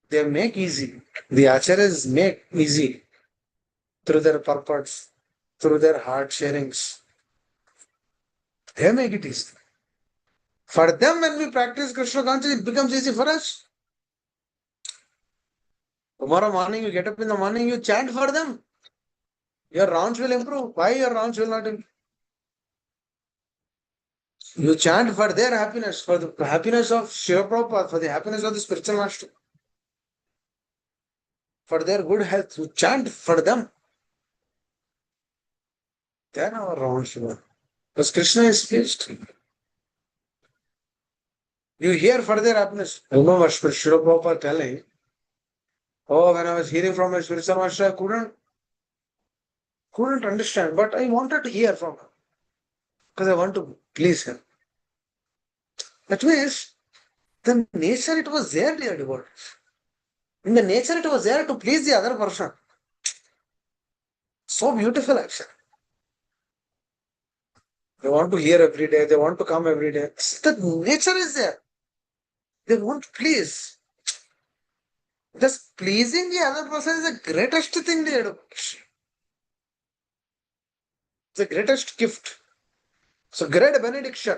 They make easy. The acharyas make easy through their purports, through their heart sharings. They make it easy. For them, when we practice Krishna consciousness, it becomes easy for us. Tomorrow morning, you get up in the morning, you chant for them. Your rounds will improve. Why your rounds will not improve? You chant for their happiness, for the happiness of Shiva Prabhupada, for the happiness of the spiritual master, for their good health. You chant for them. Then our rounds will. Because Krishna is pleased. You hear for their happiness. I remember Shiva Prabhupada telling, oh, when I was hearing from my spiritual master, I couldn't understand, but I wanted to hear from him because I want to please him. That means the nature it was there, dear devotees. In the nature it was there to please the other person. So beautiful action. They want to hear every day, they want to come every day. The nature is there. They want to please. Just pleasing the other person is the greatest thing they do. It's the greatest gift. So great benediction.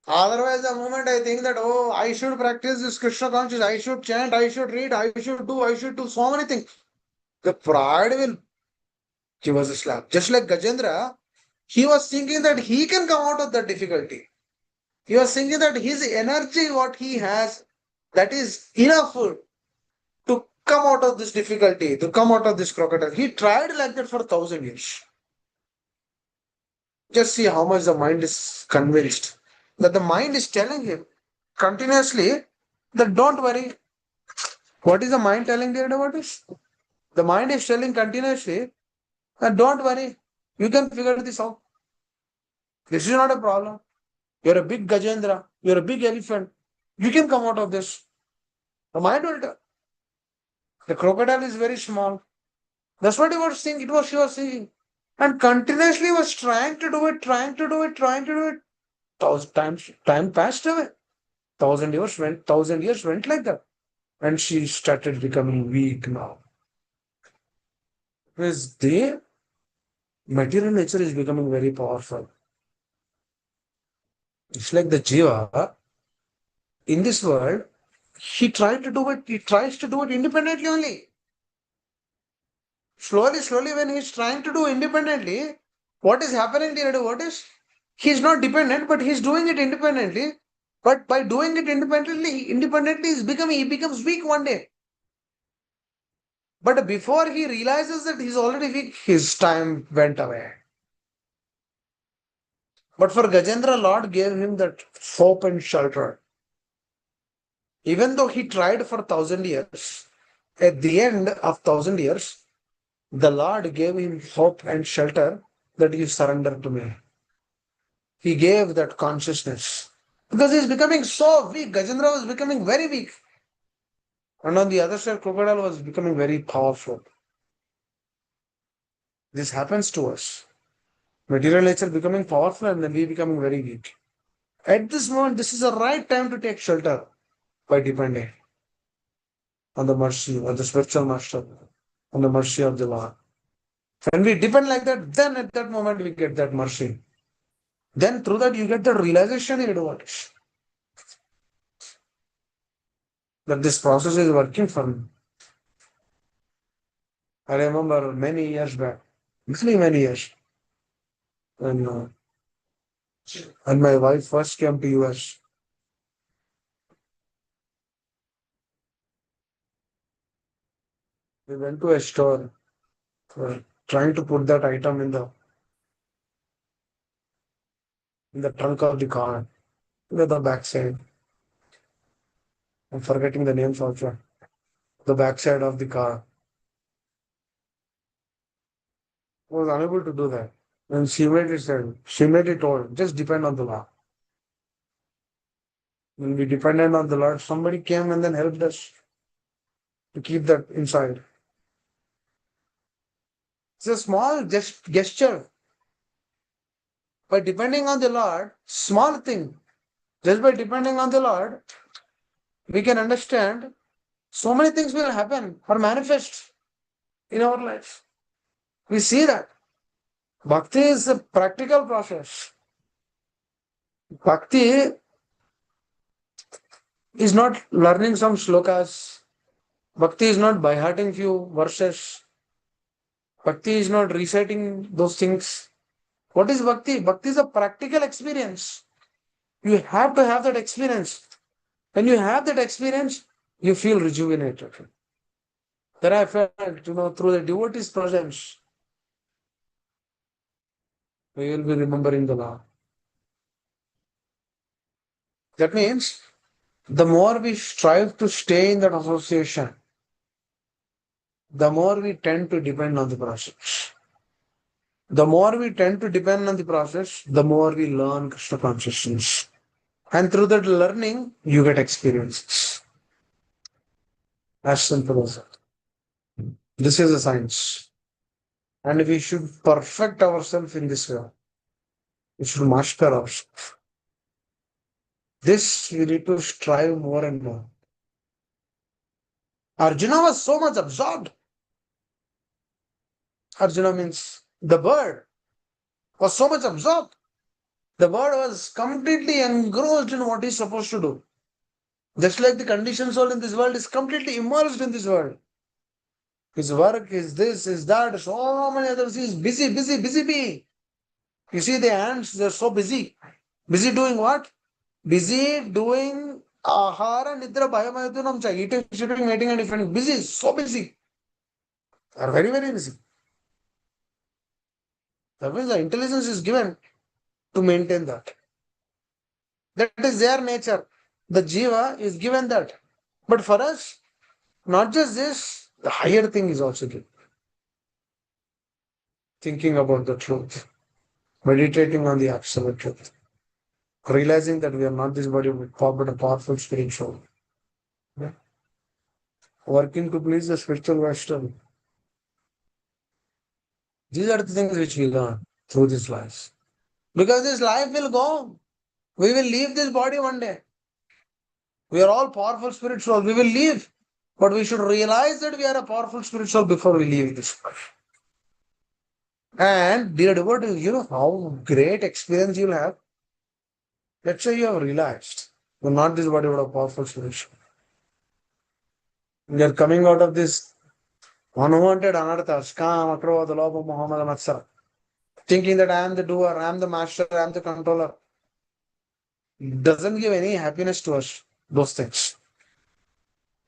Otherwise, the moment I think that, oh, I should practice this Krishna consciousness, I should chant, I should read, I should do so many things. The pride will give us a slap. Just like Gajendra, he was thinking that he can come out of that difficulty. He was thinking that his energy, what he has, that is enough to come out of this difficulty, to come out of this crocodile. He tried like that for 1,000 years. Just see how much the mind is convinced. That the mind is telling him continuously that don't worry. What is the mind telling the devotees? The mind is telling continuously that don't worry. You can figure this out. This is not a problem. You're a big Gajendra. You're a big elephant. You can come out of this. The mind will tell. The crocodile is very small. That's what he was saying. It was she was saying. And continuously was trying to do it, trying to do it, trying to do it. Time passed away. 1,000 years went like that. And she started becoming weak now. Because the material nature is becoming very powerful. It's like the Jiva in this world, he tries to do it independently only. Slowly, when he's trying to do independently, what is happening there? What is? He's not dependent, but he's doing it independently. But by doing it independently he becomes weak one day. But before he realizes that he's already weak, his time went away. But for Gajendra, Lord gave him that hope and shelter. Even though he tried for 1,000 years, at the end of 1,000 years, the Lord gave him hope and shelter that you surrender to me. He gave that consciousness. Because he's becoming so weak. Gajendra was becoming very weak. And on the other side, crocodile was becoming very powerful. This happens to us. Material nature becoming powerful and then we becoming very weak. At this moment, this is the right time to take shelter by depending on the mercy of the spiritual master, on the mercy of the Lord. When we depend like that, then at that moment we get that mercy. Then through that you get the realization in advantage that this process is working for me. I remember many years back, many years, when And my wife first came to US. We went to a store, trying to put that item in the trunk of the car, the backside. I'm forgetting the names also. The backside of the car. I was unable to do that. And she made it all. Just depend on the law. When we depended on the Lord, somebody came and then helped us to keep that inside. It's a small gesture. By depending on the Lord, small thing. Just by depending on the Lord, we can understand so many things will happen or manifest in our life. We see that. Bhakti is a practical process. Bhakti is not learning some slokas. Bhakti is not by hearting few verses. Bhakti is not reciting those things. What is bhakti? Bhakti is a practical experience. You have to have that experience. When you have that experience, you feel rejuvenated. That I felt, through the devotees' presence, we will be remembering the law. That means the more we strive to stay in that association, the more we tend to depend on the process. The more we tend to depend on the process, the more we learn Krishna consciousness. And through that learning, you get experiences. As simple as that. This is a science. And we should perfect ourselves in this way. We should master ourselves. This we need to strive more and more. Arjuna was so much absorbed. Arjuna means the bird was so much absorbed. The bird was completely engrossed in what he's supposed to do. Just like the conditioned soul in this world is completely immersed in this world. His work is this, is that, so many others. He's busy, busy, busy bee. You see the ants, they're so busy. Busy doing what? Busy doing ahara, nidra, bhayamayutunam, eating, shooting, mating, and defending. Busy, so busy. Are very, very busy. That means the intelligence is given to maintain that. That is their nature. The jiva is given that. But for us, not just this, the higher thing is also given. Thinking about the truth, meditating on the absolute truth, realizing that we are not this body but a powerful spiritual. Yeah. Working to please the spiritual master. These are the things which we learn through this life. Because this life will go. We will leave this body one day. We are all powerful spiritual. We will leave. But we should realize that we are a powerful spiritual before we leave this life. And dear devotee, you know how great experience you'll have. Let's say you have realized you're not this body but a powerful spiritual. You're coming out of this unwanted anarthas, kam, akrodha, lobha, mohammed, matsara, thinking that I am the doer, I am the master, I am the controller. Doesn't give any happiness to us, those things.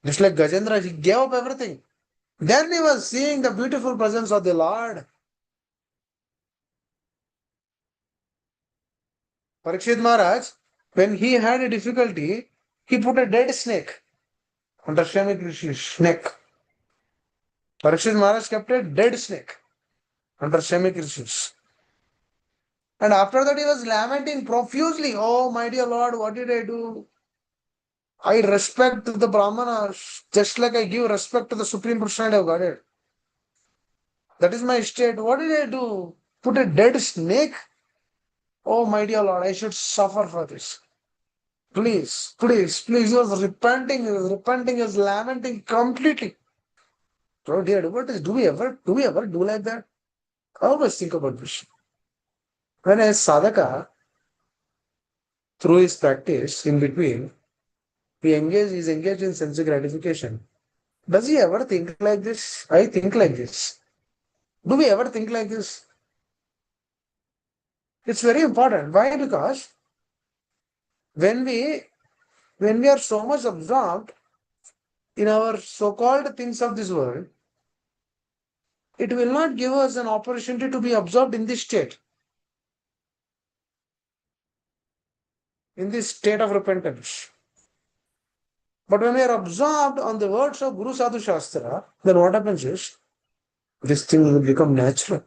Just like Gajendra, he gave up everything. Then he was seeing the beautiful presence of the Lord. Parikshit Maharaj, when he had a difficulty, he put a dead snake under Shami Krishna's neck. Parikshit Maharaj kept a dead snake under Shami Krishna's. And after that, he was lamenting profusely. Oh, my dear Lord, what did I do? I respect the Brahmanas just like I give respect to the Supreme Personality of Godhead. That is my state. What did I do? Put a dead snake? Oh, my dear Lord, I should suffer for this. Please, please, please. He was lamenting completely. So, dear devotees, do we ever do like that? I always think about this. When a sadhaka, through his practice, in between, is engaged in sense gratification. Does he ever think like this? I think like this. Do we ever think like this? It's very important. Why? Because when we when we are so much absorbed in our so-called things of this world, it will not give us an opportunity to be absorbed in this state of repentance. But when we are absorbed on the words of Guru Sadhu Shastra, then what happens is this thing will become natural.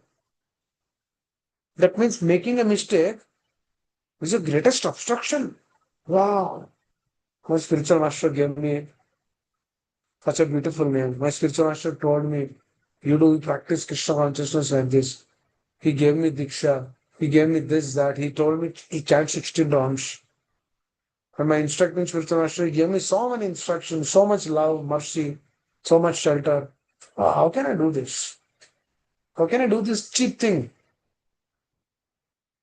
That means making a mistake is the greatest obstruction. Wow. My spiritual master gave me such a beautiful name. My spiritual master told me, you do practice Krishna consciousness like this. He gave me Diksha. He gave me this, that. He told me to chant 16 rounds. And my instructing spiritual master, he gave me so many instructions, so much love, mercy, so much shelter. How can I do this? How can I do this cheap thing?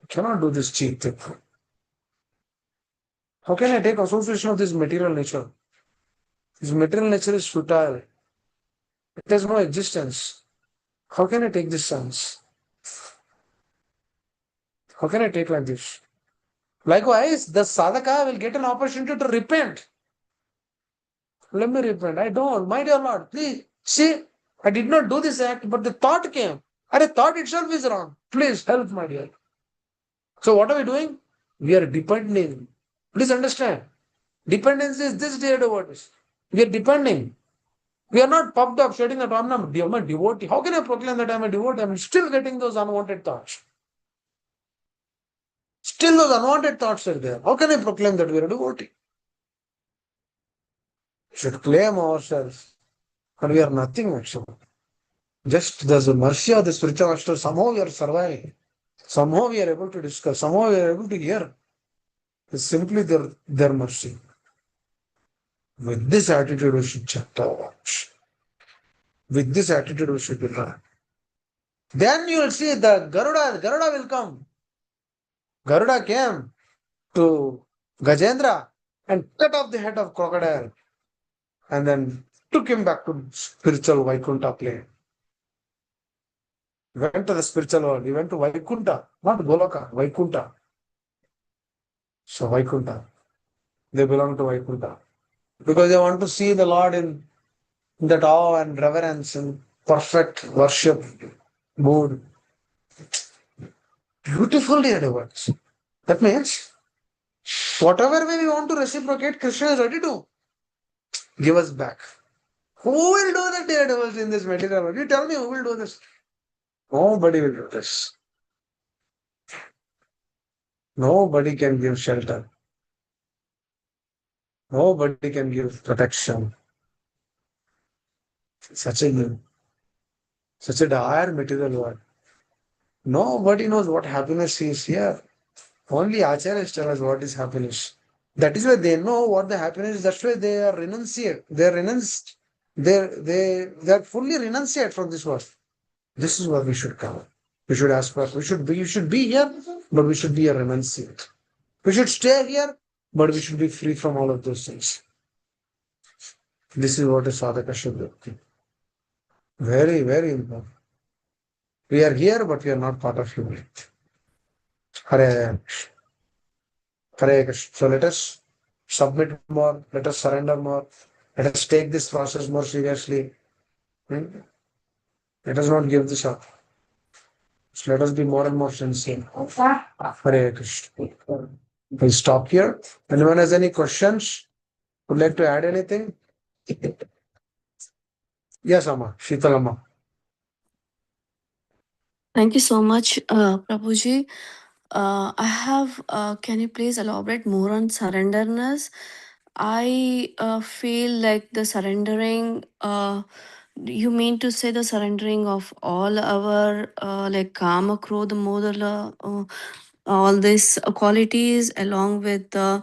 I cannot do this cheap thing. How can I take association of this material nature? This material nature is futile. It has no existence. How can I take this sense? How can I take like this? Likewise, the sadhaka will get an opportunity to repent. Let me repent. I don't. My dear Lord, please. See, I did not do this act, but the thought came. And the thought itself is wrong. Please help, my dear. So what are we doing? We are depending. Please understand. Dependence is this, dear devotees. We are depending. We are not puffed up, stating that I'm a devotee. How can I proclaim that I'm a devotee? I'm still getting those unwanted thoughts. Still, those unwanted thoughts are there. How can I proclaim that we are a devotee? We should claim ourselves, and we are nothing actually. Just there's a mercy of the spiritual master. Somehow we are surviving. Somehow we are able to discuss. Somehow we are able to hear. It's simply their mercy. With this attitude, we should chant our watch. With this attitude, we should be learned. Then you will see the Garuda will come. Garuda came to Gajendra and cut off the head of crocodile and then took him back to spiritual Vaikuntha plane. He went to the spiritual world. He went to Vaikuntha, not Goloka, Vaikuntha. So Vaikuntha, they belong to Vaikuntha because they want to see the Lord in that awe and reverence and perfect worship mood. Beautiful, dear words. That means whatever way we want to reciprocate, Krishna is ready to give us back. Who will do that, dear devils, in this material world? You tell me who will do this? Nobody will do this. Nobody can give shelter. Nobody can give protection. Such a such a dire material world. Nobody knows what happiness is here. Only acharyas tell us what is happiness. That is why they know what the happiness is. That's why they are renunciate. They are renunced. They are fully renunciate from this world. This is what we should come. We should ask for. We should be here, but we should be a renunciate. We should stay here, but we should be free from all of those things. This is what a sadhaka should do. Very, very important. We are here, but we are not part of humanity. Hare, Hare Krishna. So let us submit more, let us surrender more, let us take this process more seriously. Hmm? Let us not give this up. So let us be more and more sincere. Hare Krishna. We'll stop here. Anyone has any questions? Would like to add anything? Yes, Amma. Sheetal Amma. Thank you so much, Prabhuji. Can you please elaborate more on surrenderness? I feel like the surrendering, you mean to say the surrendering of all our like kama, krodha, modala, all these qualities along with the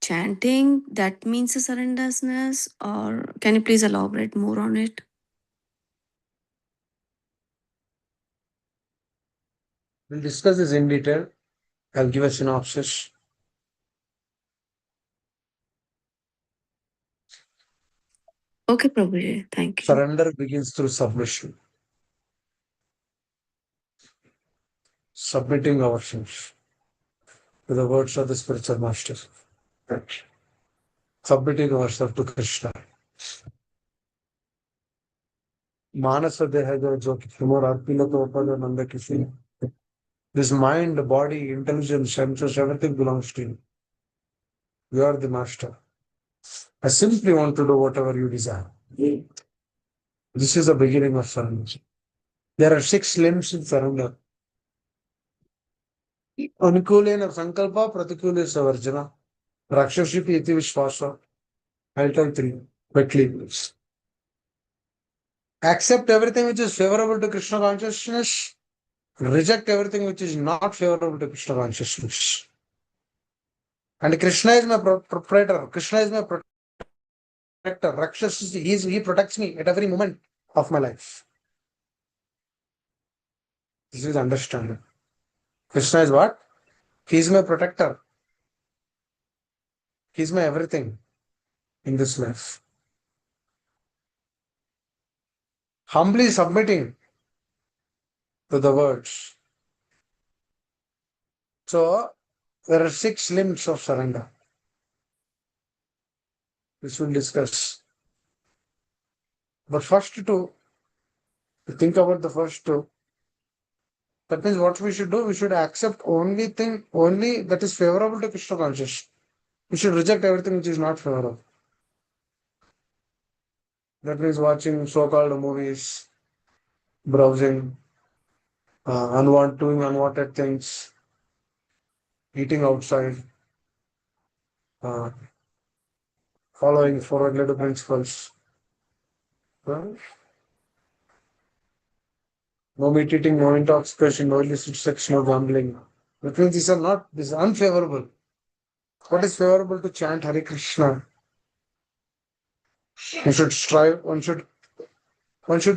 chanting, that means the surrenderedness? Or can you please elaborate more on it? We'll discuss this in detail. I'll give a synopsis. Okay, Prabhuji. Thank you. Surrender begins through submission, submitting ourselves. to the words of the spiritual master. Submitting ourselves to Krishna. मानस देह जो किमोर April तो पद नंद किसी. This mind, body, intelligence, senses, everything belongs to you. You are the master. I simply want to do whatever you desire. This is the beginning of surrender. There are 6 limbs in surrender. Anukulena sankalpa, pratikule savarjana, rakshashipi iti vishwasa. I'll tell 3 quickly. Accept everything which is favorable to Krishna consciousness. Reject everything which is not favorable to Krishna consciousness. And Krishna is my proprietor. Krishna is my protector. Rakshas, he protects me at every moment of my life. This is understanding. Krishna is what? He is my protector. He is my everything in this life. Humbly submitting to the words. So, there are 6 limbs of surrender. This we'll discuss. But first two, think about the first two. That means what we should do, we should accept only that is favorable to Krishna consciousness. We should reject everything which is not favorable. That means watching so-called movies, browsing, doing unwanted things, eating outside, uh, following four-legged principles. No meat eating, no intoxication, no illicit sex, no gambling. That means this is unfavorable. What is favorable to chant Hare Krishna? One should strive, one should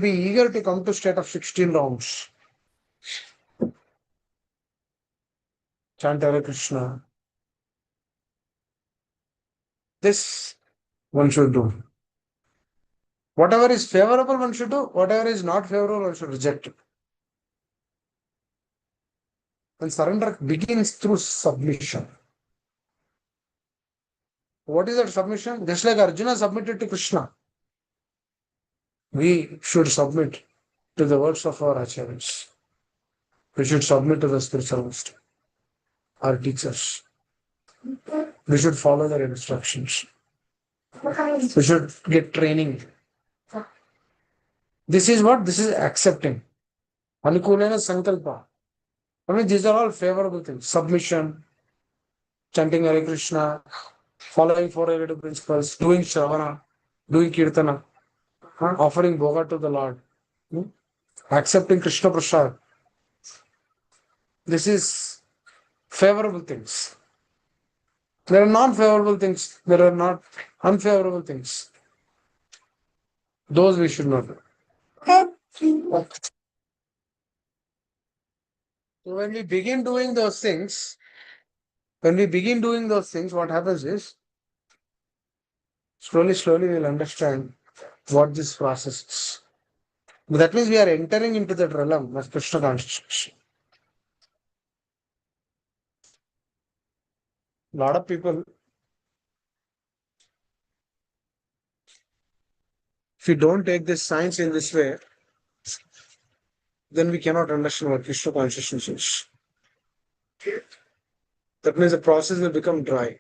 be eager to come to state of 16 rounds. Chant Hare Krishna. This one should do. Whatever is favorable, one should do. Whatever is not favorable, one should reject it. And surrender begins through submission. What is that submission? Just like Arjuna submitted to Krishna, we should submit to the words of our acharyas. We should submit to the spiritual master, our teachers. We should follow their instructions. We should get training. This is what? This is accepting. Anukulena sankalpa. I mean, these are all favorable things. Submission, chanting Hare Krishna, following four-legged principles, doing Shravana, doing Kirtana, offering Bhoga to the Lord, accepting Krishna Prasad. This is favorable things. There are non-favorable things. There are not unfavorable things. Those we should not do. So when we begin doing those things, what happens is, slowly we'll understand what this process is. But that means we are entering into that realm of Krishna consciousness. A lot of people, if we don't take this science in this way, then we cannot understand what Krishna consciousness is. That means the process will become dry.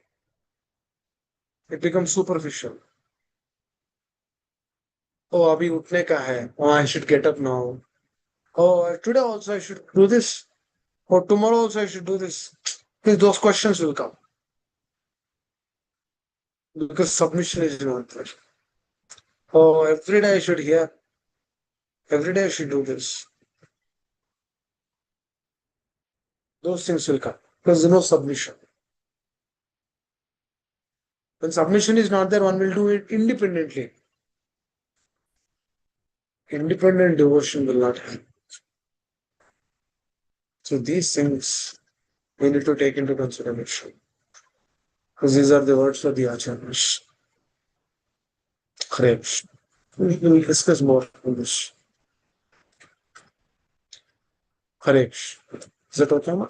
It becomes superficial. Oh, abhi utne ka hai. Oh, I should get up now. Oh, today also I should do this. Or tomorrow also I should do this. Those questions will come. Because submission is not there. Oh, every day I should hear. Every day I should do this. Those things will come. Because there's no submission. When submission is not there, one will do it independently. Independent devotion will not happen. So these things we need to take into consideration. Because these are the words of the acharyas. Hare Krishna. We will discuss more on this. Hare Krishna. Is that okay, ma?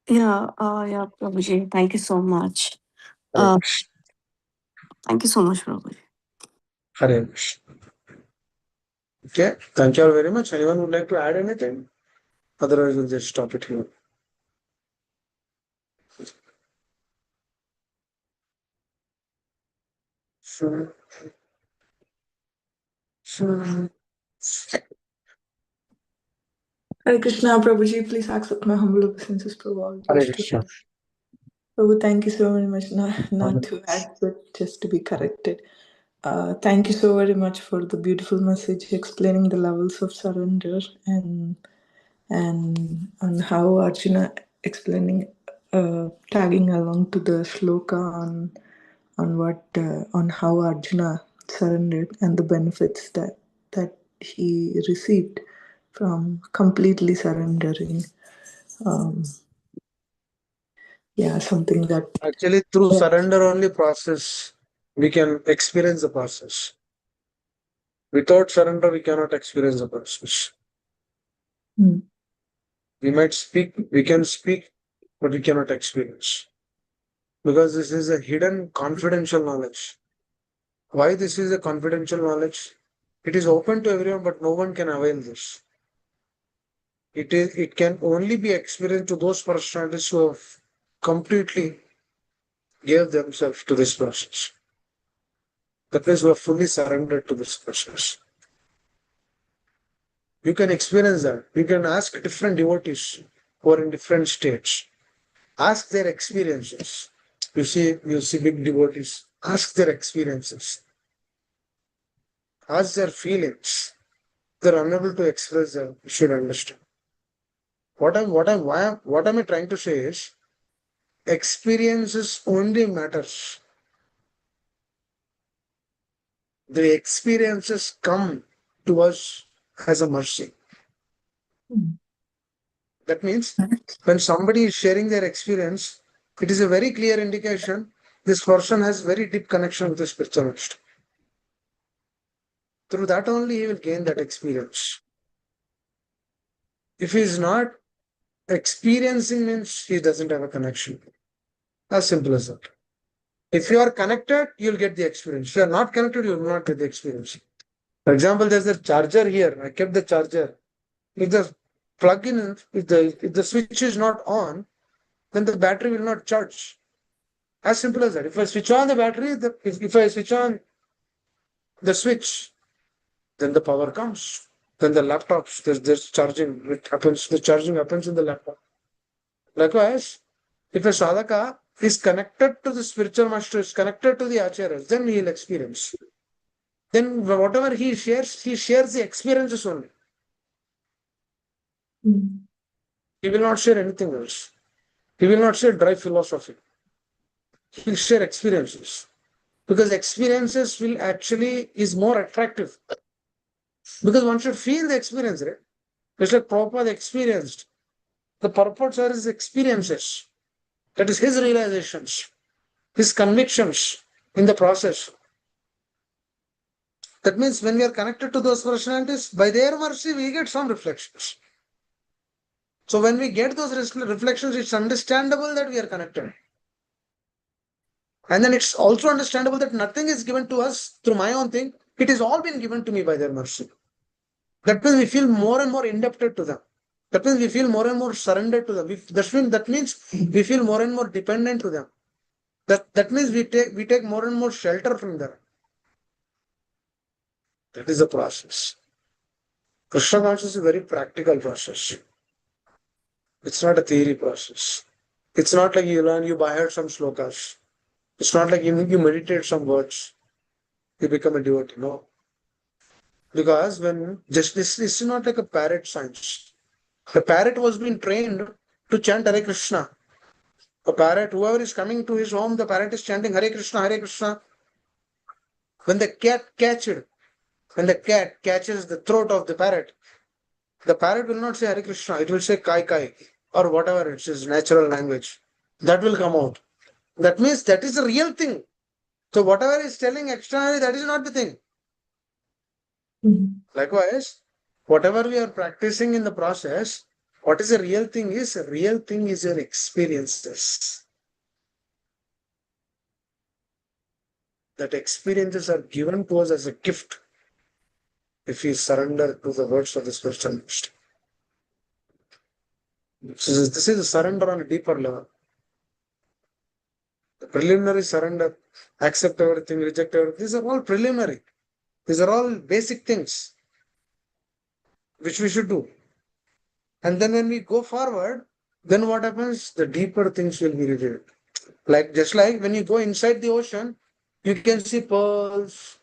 Yeah, Prabhuji. Thank you so much. Hare Uh, Krishna. thank you so much, Prabhuji. Hare Krishna. Okay, thank you all very much. Anyone would like to add anything? Otherwise, we'll just stop it here. Sure. Sure. Hare Krishna, Prabhuji, please accept my humble obeisances to all the Hare Krishna. students. Prabhu, thank you so very much. Not to add, but just to be corrected. Thank you so very much for the beautiful message explaining the levels of surrender and on how Arjuna explaining, tagging along to the shloka on how Arjuna surrendered and the benefits that he received from completely surrendering. Um, yeah, something that Actually, through yeah. surrender only process, we can experience the process. Without surrender, we cannot experience the process. Mm, We can speak, but we cannot experience. Because this is a hidden confidential knowledge. Why this is a confidential knowledge? It is open to everyone, but no one can avail this. It can only be experienced to those personalities who have completely gave themselves to this process. That means who are fully surrendered to this process. You can experience that. You can ask different devotees who are in different states. Ask their experiences. You see big devotees. Ask their experiences. Ask their feelings. They're unable to express them. You should understand. What am I trying to say is experiences only matters. The experiences come to us as a mercy. mm, That means when somebody is sharing their experience, it is a very clear indication this person has very deep connection with the spiritual master. Through that only he will gain that experience. If he is not experiencing, means he doesn't have a connection. As simple as that. If you are connected, you'll get the experience. If you are not connected, you will not get the experience. For example, there's a charger here. I kept the charger. If the plug in, if the switch is not on, then the battery will not charge. As simple as that. If I switch on the battery, if I switch on the switch, then the power comes. Then the laptops, there's charging. It happens. The charging happens in the laptop. Likewise, if a sadhaka is connected to the spiritual master, is connected to the acharyas, then he'll experience. Then whatever he shares the experiences only. mm, He will not share anything else. He will not share dry philosophy. He'll share experiences. Because experiences will actually is more attractive. Because one should feel the experience, right? Just like Prabhupada experienced. The purpose are his experiences. That is his realizations, his convictions in the process. That means when we are connected to those personalities, by their mercy, we get some reflections. So when we get those reflections, it's understandable that we are connected. And then it's also understandable that nothing is given to us through my own thing. It is all been given to me by their mercy. That means we feel more and more indebted to them. That means we feel more and more surrendered to them. That means we feel more and more dependent to them. That means we take more and more shelter from them. That is the process. Krishna consciousness is a very practical process. It's not a theory process. It's not like you learn, you by heart some slokas. It's not like you meditate some words, you become a devotee. No. Because when just this is not like a parrot science. The parrot was being trained to chant Hare Krishna. A parrot, whoever is coming to his home, the parrot is chanting Hare Krishna, Hare Krishna. When the when the cat catches the throat of the parrot will not say Hare Krishna, it will say Kai Kai or whatever it's his natural language. That will come out. That means that is a real thing. So whatever is telling externally, that is not the thing. mm, Likewise, whatever we are practicing in the process, What is a real thing is? A real thing is your experiences. That experiences are given to us as a gift if we surrender to the words of the spiritual master. This is a surrender on a deeper level. The preliminary surrender, accept everything, reject everything. These are all preliminary. These are all basic things which we should do. And then when we go forward, then what happens? The deeper things will be revealed. Like just like when you go inside the ocean, you can see pearls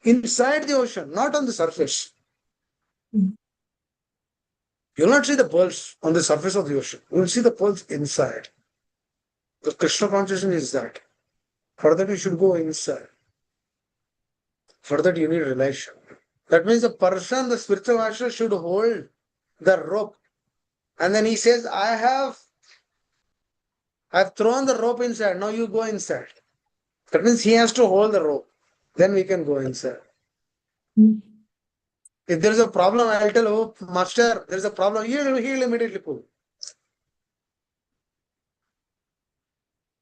inside the ocean, not on the surface. Mm. You'll not see the pearls on the surface of the ocean. You will see the pearls inside. The Krishna consciousness is that. For that, you should go inside. For that, you need relation. That means the person, the spiritual master, should hold the rope. And then he says, I've thrown the rope inside. Now you go inside. That means he has to hold the rope. Then we can go inside. Mm. If there is a problem, I'll tell, oh, master, there's a problem. He'll immediately pull.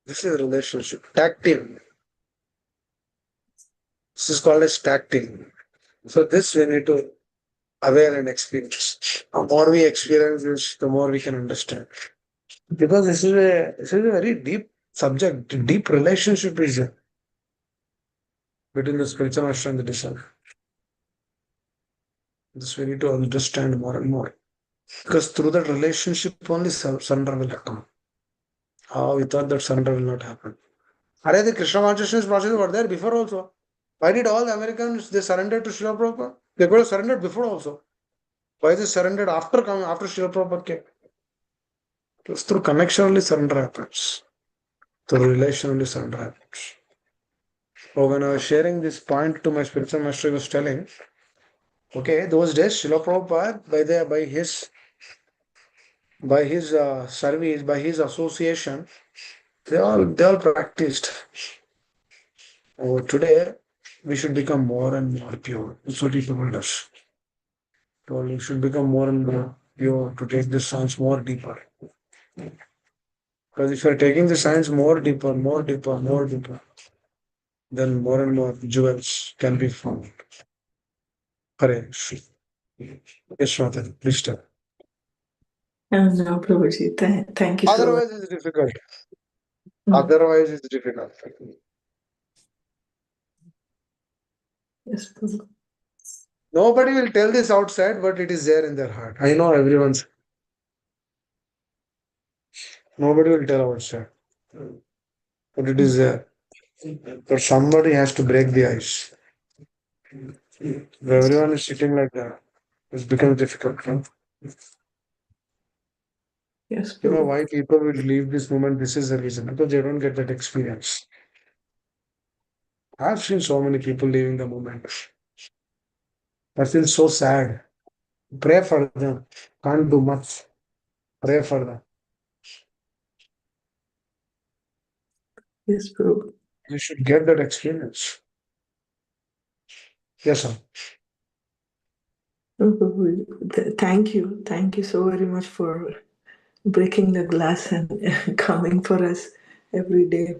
This is a relationship. Tactile. This is called as tactile. So this we need to aware and experience. The more we experience this, the more we can understand. Because this is a very deep subject, deep relationship is there between the spiritual master and the disciple. This we need to understand more and more. Because through that relationship only surrender will come. How we thought that surrender will not happen. Are the Krishna consciousness process were there before also? Why did all the Americans they surrendered to Srila Prabhupada? They could have surrendered before also. Why they surrendered after coming after Srila Prabhupada came? It was through connection only surrender happens. Through relation only surrender happens. So when I was sharing this point to my spiritual master, he was telling, okay, those days Srila Prabhupada by his service, by his association, they all practiced. Oh, today we should become more and more pure. That's what he told us. Told you should become more and more pure to take the science more deeper. Because if you're taking the science more deeper, more deeper, more deeper, then more and more jewels can be found. Hare Krishna. Yes, Mother, please tell. No, Prabhuji, thank you so much. Otherwise, it's difficult. Mm. Otherwise, it's difficult. Yes, Prabhu. Nobody will tell this outside, but it is there in their heart. I know everyone's. Nobody will tell outside, but it is there. But somebody has to break the ice. If everyone is sitting like that, it's become difficult. No? Yes, You know Prabhu. why people will leave this moment? This is the reason because they don't get that experience. I've seen so many people leaving the moment. I feel so sad. Pray for them. Can't do much. Pray for them. Yes, Prabhu. You should get that experience. Yes, sir. No, Prabhu, thank you so very much for breaking the glass and coming for us every day.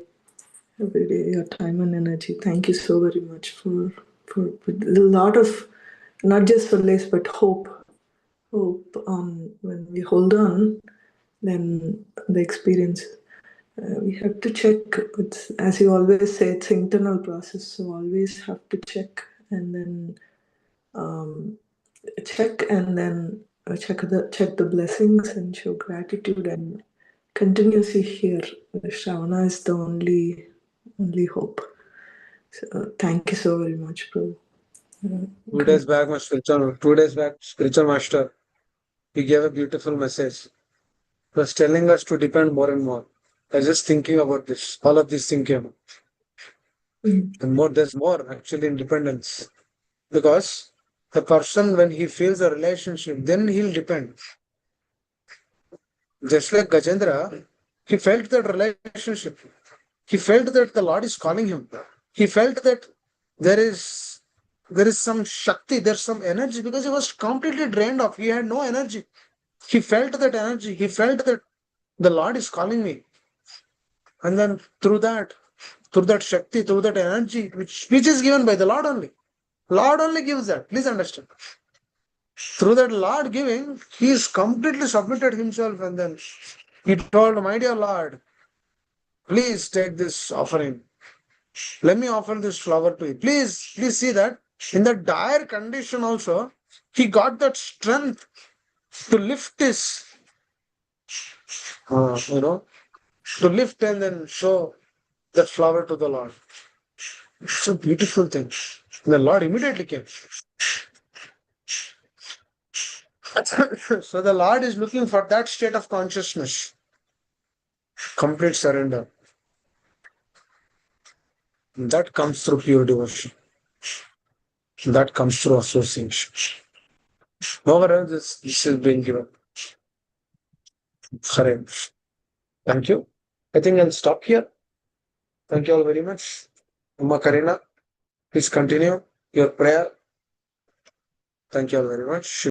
Every day, your time and energy. Thank you so very much for a lot of not just solace but hope. Hope on when we hold on, then the experience. We have to check. It's as you always say, it's internal process. So always have to check and then check and then check the blessings and show gratitude and continuously here. Shravana is the only hope. So, thank you so very much, bro. 2 days back, my spiritual 2 days back, spiritual master, he gave a beautiful message. He was telling us to depend more and more. I was just thinking about this. All of these things came. And more, there's more actually independence. Because the person, when he feels a relationship, then he'll depend. Just like Gajendra, he felt that relationship. He felt that the Lord is calling him. He felt that there is there is some Shakti, there's some energy because he was completely drained off. He had no energy. He felt that energy. He felt that the Lord is calling me. And then through that Shakti, through that energy, which is given by the Lord only. Lord only gives that. Please understand. Through that Lord giving, he is completely submitted himself, and then he told, my dear Lord, please take this offering. Let me offer this flower to you. Please see that in the dire condition also, he got that strength to lift his, uh, you know, to lift and then show that flower to the Lord. It's a beautiful thing. The Lord immediately came. So the Lord is looking for that state of consciousness, complete surrender. That comes through pure devotion. That comes through association. Nowhere else this is being given. Correct. Thank you. I think I'll stop here. Thank you all very much. Uma Karina, please continue your prayer. Thank you all very much.